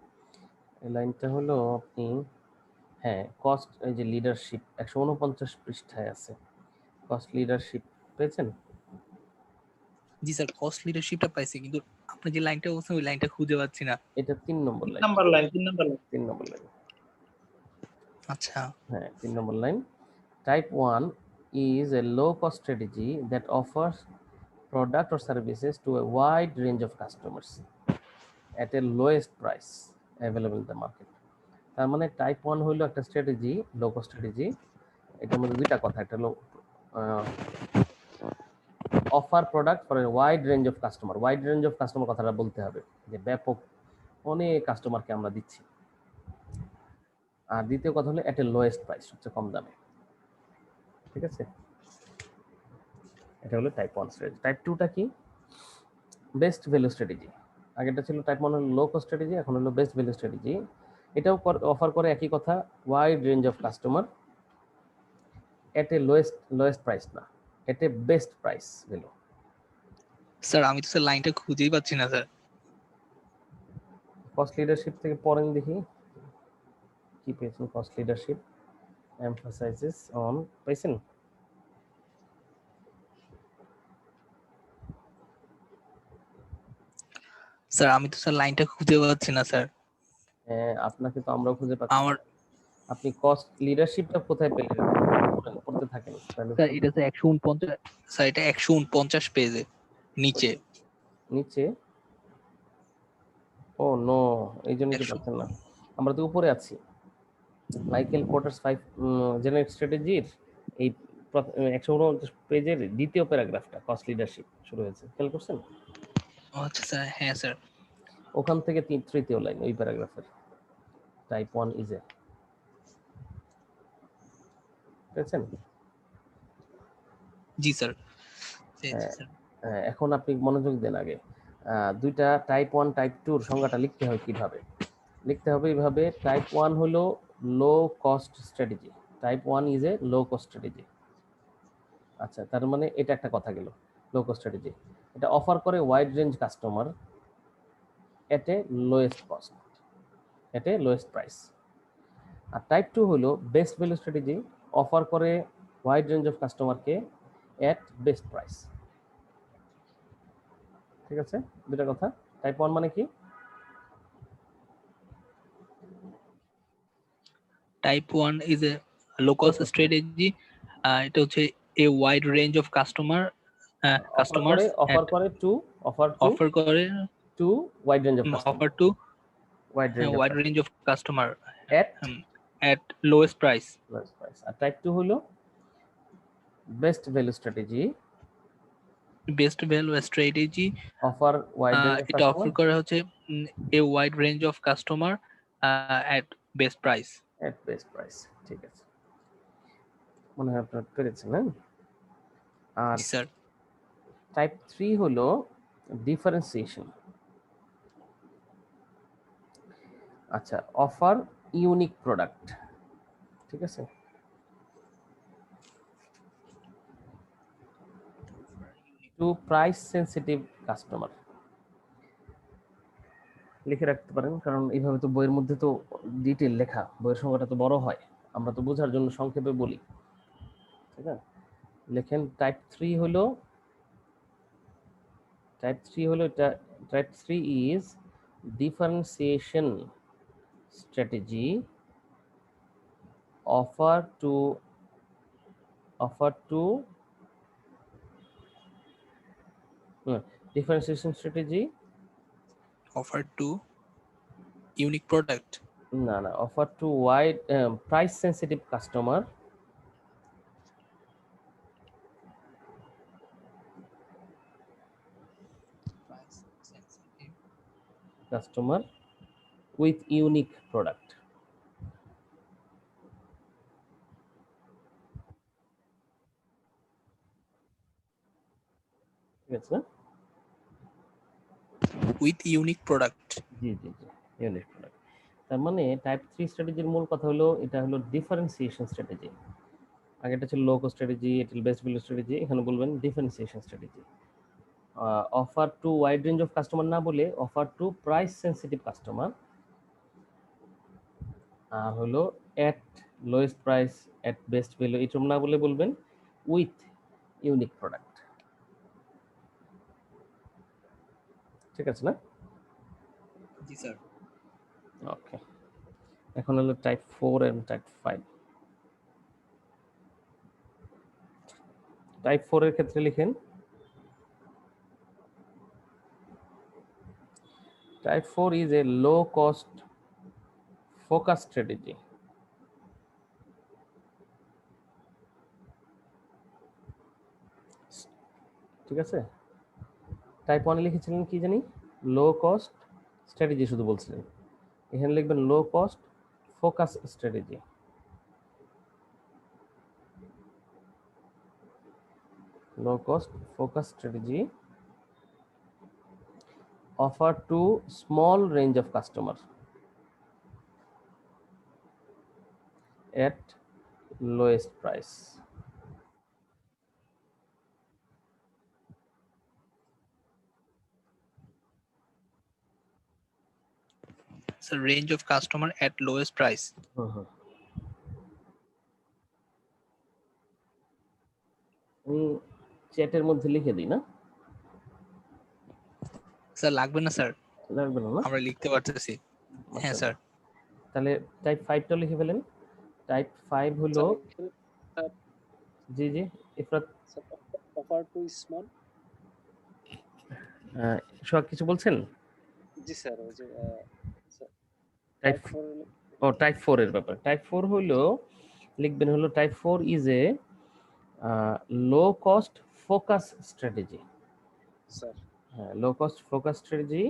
এই লাইনটা হলো আপনি, হ্যাঁ, কস্ট, এই যে লিডারশিপ 149 পৃষ্ঠায় আছে। কস্ট লিডারশিপ পেয়েছেন? জি স্যার, কস্ট লিডারশিপটা পাইছি, কিন্তু আপনি যে লাইনটা বলছেন ওই লাইনটা খুঁজে পাচ্ছি না। এটা 3 নম্বর 3 line. Number line 3 number line 3 নম্বর লাইন। আচ্ছা হ্যাঁ, 3 নম্বর line. Type 1 is a low cost strategy that offers product or services to a wide range of customers at a lowest price available in the market. তার মানে type 1 হলো একটা strategy, লো cost strategy. এটার মধ্যে দুইটা কথা, একটা হলো offer product for a wide range of customer. Wide range of customer কথাটা বলতে হবে, যে ব্যাপক অনেক কাস্টমারকে আমরা দিচ্ছি। আর দ্বিতীয় কথা হলো এট এ লোয়েস্ট প্রাইস, সবচেয়ে কম দামে। ঠিক আছে, এটা হলো টাইপ 1 স্ট্র্যাটেজি। টাইপ 2টা কি? Best value strategy. আগেরটা ছিল টাইপ 1 হলো লো কস্ট স্ট্র্যাটেজি, এখন হলো বেস্ট ভ্যালু স্ট্র্যাটেজি। এটাও অফার করে একই কথা, wide range of customer at a lowest price না, এট এ বেস্ট প্রাইস ভ্যালু। স্যার, আমি তো স্যার লাইনটা খুঁজেই পাচ্ছি না স্যার। কস্ট লিডারশিপ থেকে পড়েন দেখি কি পেয়েছেন। কস্ট লিডারশিপ এমফাসাইজেস অন, পাইছেন? স্যার, আমি তো স্যার লাইনটা খুঁজে পাচ্ছি না স্যার। হ্যাঁ, আপনাকে তো আমরাও খুঁজে পাচ্ছি আমার না। আপনি কস্ট লিডারশিপটা কোথায় পেলেন? পড়তে থাকেন তাহলে। স্যার এটা স্যার 149, স্যার এটা 149 পেজে নিচে। নিচে? ও নো, এই জন্য কি 100 পাচ্ছেন না? আমরা তো উপরে আছি। মাইকেল পোর্টারস 5 জেনারিক স্ট্র্যাটেজির এই 149 পেজের দ্বিতীয় প্যারাগ্রাফটা কস্ট লিডারশিপ শুরু হয়েছে, খেয়াল করছেন? আচ্ছা স্যার, হ্যাঁ স্যার। ওখান থেকে তৃতীয় লাইন ওই প্যারাগ্রাফের, টাইপ 1 ইজ এ, পেয়েছেন? জি স্যার, হ্যাঁ, স্যার। এখন আপনি মনোযোগ দেন আগে। দুইটা টাইপ 1 টাইপ 2 এর সংজ্ঞাটা লিখতে হয় কিভাবে? লিখতে হবে এইভাবে, টাইপ 1 হলো low cost strategy, type 1 is a low cost strategy. আচ্ছা, তার মানে এটা একটা কথা গেল, লো কস্ট স্ট্র্যাটেজি। এটা অফার করে wide range customer at a lowest cost, at a lowest price. আর টাইপ 2 হলো বেস্ট ভ্যালু স্ট্র্যাটেজি, অফার করে ওয়াইড রেঞ্জ অফ কাস্টমারকে এট বেস্ট প্রাইস। ঠিক আছে, দুটা কথা। টাইপ 1 মানে কি? Type 1 is a low cost strategy. এটা হচ্ছে a wide range of customers offer করে টু অফার করে to wide range of customer, offer to wide range of wide range customer of customer at at lowest price. Lowest price. আর type 2 হলো best value strategy, best value strategy. Offer wide range of এটা offer customer করা হচ্ছে a wide range of customer at best price. At best price. ঠিক আছে, মনে হয় আপনারা পেরেছেন। হ্যাঁ, আর জি স্যার। টাইপ 3 হলো ডিফারেন্সিয়েশন। আচ্ছা, অফার ইউনিক প্রোডাক্ট। ঠিক আছে, টু প্রাইস সেনসিটিভ কাস্টমার। লিখে রাখতে পারেন, কারণ এইভাবে তো বইয়ের মধ্যে তো ডিটেল লেখা, বইয়ের সংখ্যাটা তো বড় হয়, আমরা তো বোঝার জন্য সংক্ষেপে বলি। ঠিক আছে, লেখেন টাইপ 3 হলো, এটা, type 3 is differentiation strategy offer to differentiation strategy, offer to unique product. না, offer to wide price sensitive customer with unique product. ঠিক আছে না? With unique product. G, unique product. তার মানে টাইপ 3 স্ট্র্যাটেজির মূল কথা হলো, এটা হলো ডিফারেন্সিয়েশন স্ট্র্যাটেজি। আগেটা ছিল লো কস্ট স্ট্র্যাটেজি, এটা বেস্ট ভ্যালু স্ট্র্যাটেজি, এখানে বলবেন differentiation strategy. Offer to wide range of customer না বলে offer to price sensitive customer, আর হলো at lowest price at best value, এরকম না বলে বলবেন উইথ ইউনিক প্রোডাক্ট। ঠিক আছে না? জি স্যার। ওকে, এখন হলো টাইপ 4 এবং টাইপ 5। টাইপ 4 এর ক্ষেত্রে লিখেন type 4 is a low cost focus strategy. ঠিক আছে, টাইপ 1 এ লিখেছিলেন কি জানি, লো কস্ট স্ট্র্যাটেজি শুধু বলছিলেন, এখানে লিখবেন লো cost focus strategy. Low cost focus strategy offer to small range of customer at lowest price. Sir range of customer at lowest price. আমি চ্যাটের মধ্যে লিখে দিই না? স্যার লাগবে না স্যার, লাগবে না? আমরা লিখতে পারতেছি। হ্যাঁ স্যার। তাহলে টাইপ 5টা লিখে ফেলেন। টাইপ 5 হলো, জি জি ইফরাত অফার টু স্মল। সব কিছু বলছেন? জি স্যার, ওই যে টাইপ ও টাইপ 4 এর ব্যাপার। টাইপ 4 হলো লিখবেন হলো type 4 is a low cost focus strategy. Sir হ্যাঁ, low cost focus strategy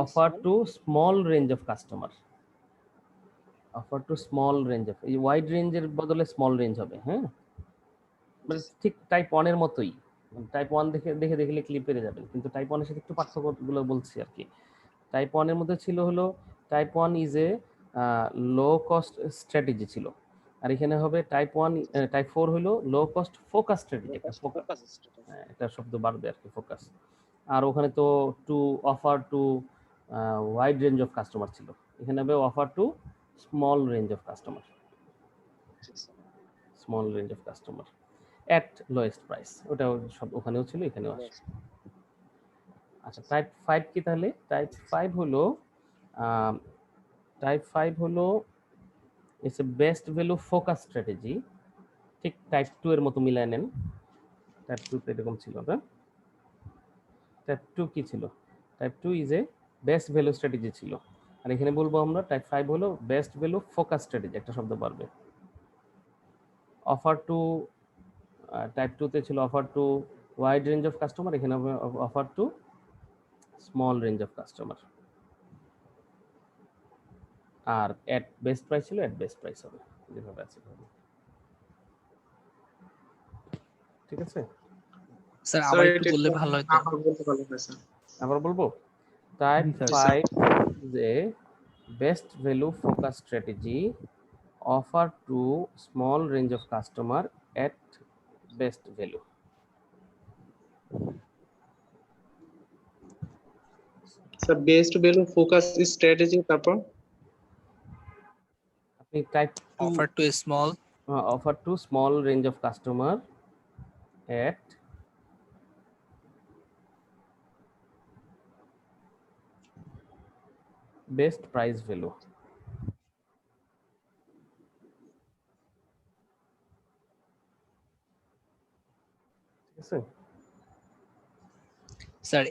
offer to small range of customer. Offer to small range of, এই ওয়াইড রেঞ্জের বদলে স্মল রেঞ্জ হবে। হ্যাঁ, মানে ঠিক টাইপ 1 এর মতোই। টাইপ 1 দেখলে ক্লিপ পেরে যাবেন, কিন্তু টাইপ 1 এর সাথে একটু পার্থক্যগুলো বলছি আর কি। টাইপ 1 এর মধ্যে ছিল হলো type 1 is a low cost strategy ছিল, আর এখানে হবে টাইপ 1 টাইপ 4 হলো লো কস্ট ফোকাস স্ট্র্যাটেজি। একটা ফোকাস, একটা শব্দ বাড়বে আর কি, ফোকাস। আর ওখানে তো to offer to wide range of customer ছিল, এখানে হবে offer to small range of customer. Small range of customer at lowest price, ওটাও সব ওখানেও ছিল, এখানেও আসে। আচ্ছা, টাইপ 5 কি তাহলে? টাইপ 5 হলো it's a best value focus strategy. ঠিক টাইপ 2 এর মতো মিলায় নেন। টাইপ 2 তে এরকম ছিল না? টাইপ 2 কি ছিল? Type 2 is a best value strategy ছিল, আর এখানে বলবো আমরা টাইপ 5 হলো বেস্ট ভ্যালু ফোকাস স্ট্র্যাটেজি, একটা শব্দ পারবে। অফার টু টাইপ 2 তে ছিল offer to wide range of customer, এখানে হবে offer to small range of customer. আর এট বেস্ট প্রাইস ছিল এট বেস্ট প্রাইস হবে, যেভাবে আছে। ঠিক আছে স্যার আবার একটু বললে ভালো হতো। আবার বলবো, type 5 is a best value focus strategy offer to small range of customer at best value. Sir best value focus strategy, তারপর আপনি type offer to a small offer to small range of customer at best price value. ঠিক আছে? Sir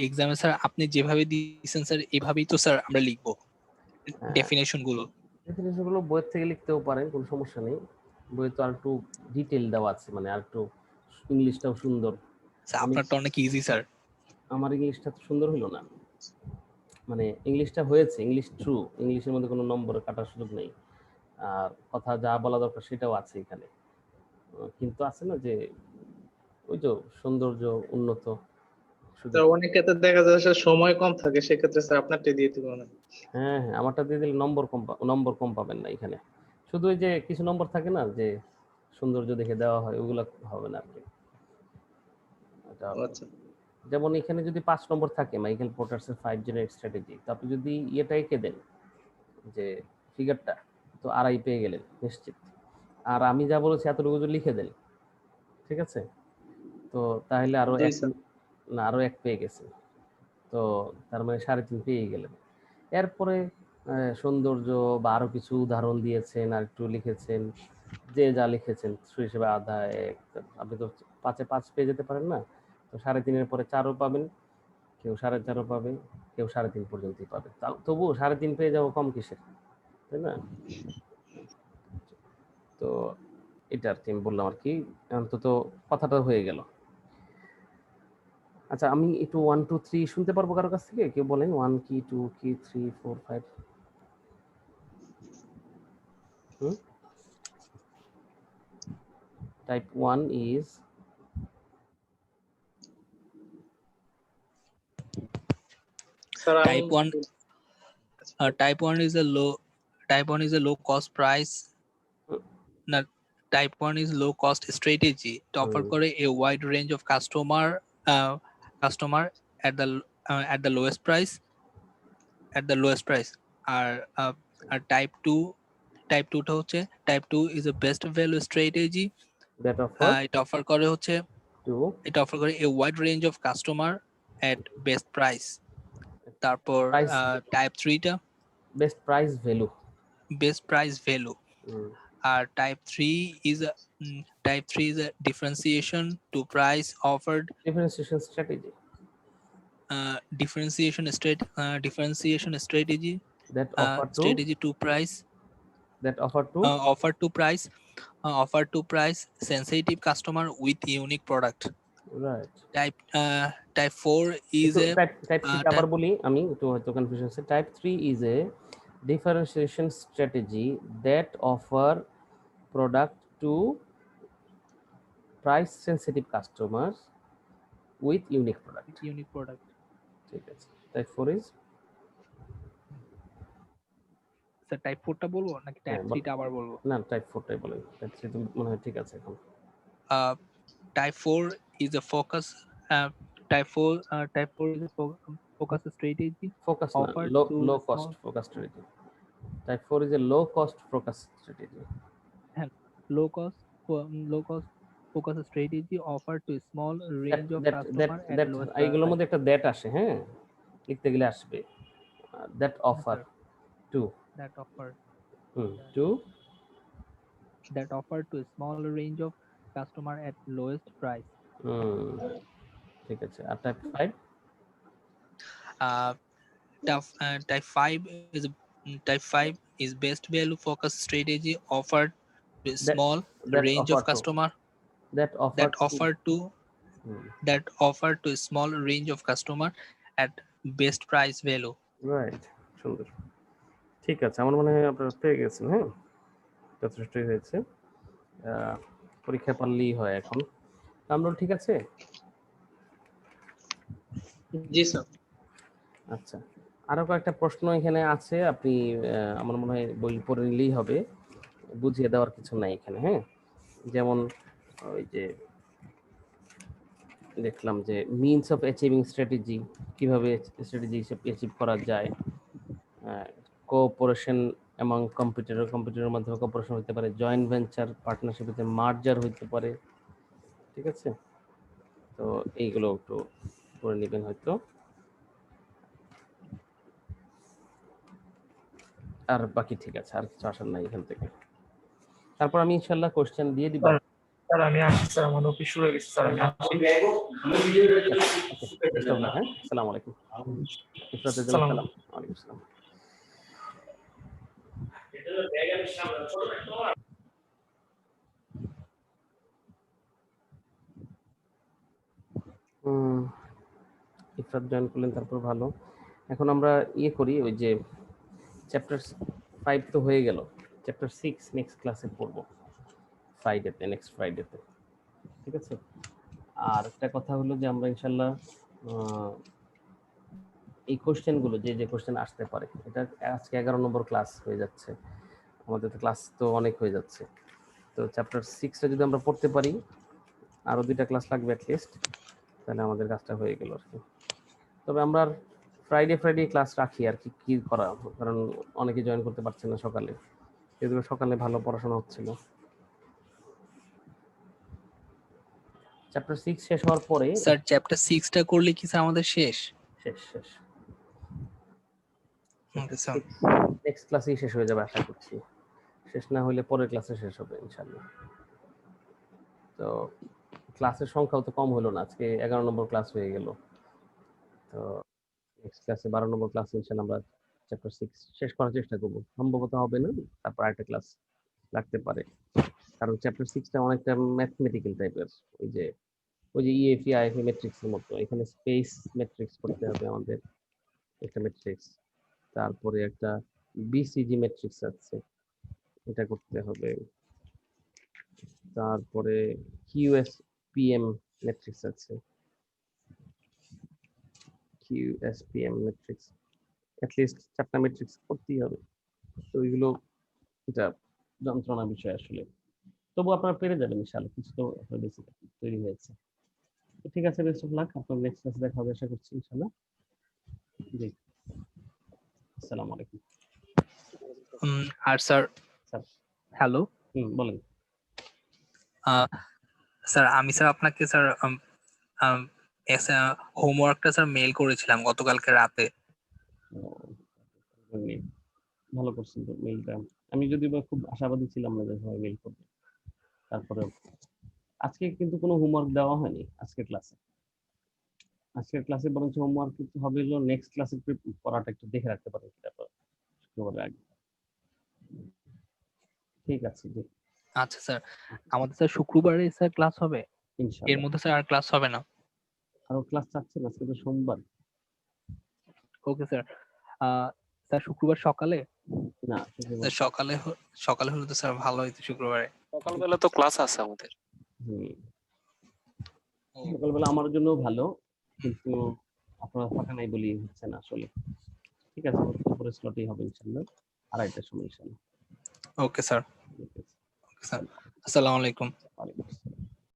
এক্সামে sir আপনি যেভাবে দিয়েছেন sir এভাবেই তো স্যার আমরা লিখবো ডেফিনেশন গুলো। ডেফিনেশন গুলো বইয়ের থেকে লিখতেও পারেন, কোনো সমস্যা নেই। বইয়ে তো আর একটু ডিটেইল দেওয়া আছে, মানে আর একটু ইংলিশটাও সুন্দর। স্যার আপনারটা অনেক ইজি স্যার। আমার ইংলিশটা তো সুন্দর হলো না, মানে ইংলিশটা হয়েছে, ইংলিশ ট্রু, ইংলিশের মধ্যে কোনো নম্বর কাটার সুযোগ নেই, আর কথা যা বলা দরকার সেটাও আছে এখানে। কিন্তু আছে না যে ওই যে সৌন্দর্য উন্নত, শুধু স্যার অনেক ক্ষেত্রে দেখা যায় স্যার সময় কম থাকে, সেক্ষেত্রে স্যার আপনারটা দিয়ে দিব না। হ্যাঁ হ্যাঁ, আমারটা দিয়ে দিলে নম্বর কম পাবেন না এখানে। শুধু ওই যে কিছু নম্বর থাকে না যে সৌন্দর্য দেখে দেওয়া হয়, ওগুলো হবে না আর কি। এটা হবে। আচ্ছা যেমন এখানে যদি 5 নম্বর থাকে মাইকেল পোর্টারসের 5 জেনারেট স্ট্র্যাটেজি, তো আপনি যদি ইয়েটা এঁকে দেন যে ফিগারটা, তো আড়াই পেয়ে গেলেন নিশ্চিত। আর আমি যা বলেছি এতটুকু যদি লিখে দেন, ঠিক আছে, তো তাহলে আরো 2 এক, স্যার। না আরো 1 পেয়ে গেছে, তো তার মানে 3.5 পেয়ে গেলেন। এরপরে সৌন্দর্য বা আরো কিছু উদাহরণ দিয়েছেন আর একটু লিখেছেন, যে যা লিখেছেন সেই হিসেবে আধা 1, আপনি তো 5-এ 5 পেয়ে যেতে পারেন না, তো 3.5-এর পরে 4ও পাবেন, কেউ 4.5ও পাবে, কেউ 3.5 পর্যন্তই পাবে। তবুও 3.5 পেয়ে যাবো কম কিসের, তাই না? তো এটা আর কি আমি বললাম আর কি, অন্তত কথাটা হয়ে গেল। আচ্ছা আমি একটু 1 2 3 শুনতে পারবো কারো কাছ থেকে? কেউ বলেন 1 কি, 2 কি, 3 4 5। Type 1 is স্যার আমি Type 1 type 1 is a low cost price. না, type 1 is low cost strategy. It offer করে a wide range of customer at the lowest price. আর type 2 টা হচ্ছে type 2 is a best value strategy. that offer এটা offer করে হচ্ছে to a wide range of customer at best price. তারপর price, type 3 টা best price value. best price value. R type 3 is a differentiation to price offered. Differentiation strategy Differentiation strategy that offer to strategy to price offer to price sensitive customer with unique product. right. Type 4 is So a type 3 আবার বলি আমি, একটু হয়তো confusion আছে। Type 3 is a differentiation strategy that offer product to price sensitive customers with unique product. ঠিক আছে। Type 4 is sir type 4 টা বলবো নাকি টাইপ হ্যাঁ, 3 টা আবার বলবো? না টাইপ 4 টাই বলেন, টাইপ 3 তো মনে হয় ঠিক আছে এখন। Type 4 is a focus type 4 is a focus strategy Focus না, offered to low cost small focus strategy. Type 4 is a low cost focus strategy. low cost focus strategy offered to small range of customer at lowest এইগুলোর price. মধ্যে একটা that আসে, হ্যাঁ লিখতে গেলে আসবে that offer to that offer to to a small range of customer at lowest price. ঠিক আছে। আর type 5 uh, type 5 is type 5 is best value focus strategy offered to a That- small that range offer of to- customer that offer to a small range of customer at best price value. Right, সুন্দর। ঠিক আছে, আমার মনে হয় আপনারা পেয়ে গেছেন। হ্যাঁ, যথেষ্টই হয়েছে। পরীক্ষা পারলেই হয় এখন। কামরুল ঠিক আছে? জি স্যার। আচ্ছা, আরো কয়েকটা প্রশ্ন এখানে আছে, আপনি আমার মনে হয় বই পড়ে নিলেই হবে, বুঝিয়ে দেওয়ার কিছু নাই এখানে। হ্যাঁ, যেমন ওই যে দেখলাম যে মিনস অফ অ্যাচিভিং স্ট্র্যাটেজি, কিভাবে স্ট্র্যাটেজি অ্যাচিভ করা যায়, কোঅপারেশন এমং কম্পিউটারের মাধ্যমে কোঅপারেশন হতে পারে, জয়েন্ট ভেঞ্চার পার্টনারশিপ হতে মার্জার হইতে পারে। ঠিক আছে, তো এইগুলো একটু পড়ে নেবেন হয়তো। আর বাকি ঠিক আছে, আর কিছু আসার নাই এখান থেকে। তারপর আমি ইনশাল্লাহ কোশ্চেন দিয়ে দিব। স্যার আমি আসছি স্যার, আমার অফিস শুরু হয়ে গেছে স্যার, আমি আসছি। হ্যাঁ, আসসালামু আলাইকুম। ইফরাতের জন্য সালাম। ওয়ালাইকুম আসসালাম। ইফরাত জয়েন করলেন, তারপর ভালো। এখন আমরা ইয়ে করি, ওই যে চ্যাপ্টার 5 তো হয়ে গেল, চ্যাপ্টার 6 নেক্সট ক্লাসে পড়বো, ফ্রাইডেতে, নেক্সট ফ্রাইডেতে। ঠিক আছে, আর একটা কথা হলো যে আমরা ইনশাল্লাহ এই কোশ্চেনগুলো, যে কোশ্চেন আসতে পারে, এটা আজকে 11 নম্বর ক্লাস হয়ে যাচ্ছে আমাদের, তো ক্লাস তো অনেক হয়ে যাচ্ছে। তো চ্যাপ্টার 6টা যদি আমরা পড়তে পারি, আরও 2টা ক্লাস লাগবে অ্যাটলিস্ট, তাহলে আমাদের কাজটা হয়ে গেল আর কি। তবে আমরা ফ্রাইডে ক্লাস রাখি আর কি, কি করা, কারণ অনেকে জয়েন করতে পারছে না সকালে, এগুলো সকালে ভালো পড়াশোনা হচ্ছিল। চ্যাপ্টার 6 শেষ হওয়ার পরে স্যার চ্যাপ্টার 6টা করলে কি স্যার আমাদের শেষ? শেষ ওকে স্যার। নেক্সট ক্লাসেই শেষ হয়ে যাবে আশা করছি, শেষ না হলে পরের ক্লাসে শেষ হবে ইনশাআল্লাহ। তো ক্লাসের সংখ্যাও তো কম হলো না, আজকে 11 নম্বর ক্লাস হয়ে গেল। তো নেক্সট ক্লাসে 12 নম্বর ক্লাস ইনশাআল্লাহ আমরা চ্যাপ্টার 6 শেষ করার চেষ্টা করব। সম্ভবত হবে না, তারপর একটা ক্লাস লাগতে পারে, কারণ চ্যাপ্টার 6টা অনেকটা ম্যাথমেটিক্যাল টাইপের। ওই যে ইএফই আইএফই ম্যাট্রিক্সের মতো, এখানে স্পেস ম্যাট্রিক্স করতে হবে আমাদের, একটা ম্যাট্রিক্স, তারপরে একটা বিসিজি ম্যাট্রিক্স আছে, এটা করতে হবে, তারপরে কিউএসপিএম ম্যাট্রিক্স আছে, কিউএসপিএম ম্যাট্রিক্স অ্যাটলিস্ট 4টা ম্যাট্রিক্স করতেই হবে। তো ওইগুলো এটা যন্ত্রণা বিষয় আসলে, তবু আপনারা পেরে যাবেন ইনশাআল্লাহ, কিছু তো আপনার বেসিক তৈরি হয়েছে। তো ঠিক আছে, বেস্ট অফ লাক, আপনার নেক্সট ক্লাসে দেখা হবে আশা করছি ইনশাআল্লাহ। জি, আসসালামু আলাইকুম আর স্যার, স্যার। হ্যালো বলেন। স্যার আমি স্যার আপনাকে স্যার হোমওয়ার্কটা স্যার মেইল করেছিলাম গতকালকে রাতে। ভালো করছেন তো মেইলটা, আমি যদি বা খুব আশাবাদী ছিলাম না যে সবাই মেইল করবে, তারপরে আজকে কিন্তু কোনো হোমওয়ার্ক দেওয়া হয়নি আজকের ক্লাসে। আজকের ক্লাসে বরঞ্চ হোমওয়ার্ক হবে হলো নেক্সট ক্লাসে পড়াটা একটু দেখে রাখতে পারেন শুক্রবারের আগে। ঠিক আছে, জি আচ্ছা স্যার, আমাদের স্যার শুক্রবারে স্যার ক্লাস হবে, এর ইনশাআল্লাহ। মধ্যে স্যার আর ক্লাস হবে না? আরো ক্লাস চাচ্ছেন? আজকে তো সোমবার। Okay sir. স্যার শুক্রবার সকালে? না, শুক্রবার স্যার সকালে হলে তো স্যার ভালো হইতো শুক্রবারে। সকালবেলা তো ক্লাস আছে আমাদের। সকালবেলা আমার জন্য ভালো, কিন্তু আপনার ফাঁকা নাই বলি হচ্ছে না আসলে। ঠিক আছে, দুপুরের স্লটেই হবে ইনশাআল্লাহ, 2:30টার সময় ইনশাআল্লাহ। Okay sir. ঠিক আছে, ওকে স্যার, আসসালামু আলাইকুম। ওয়ালাইকুম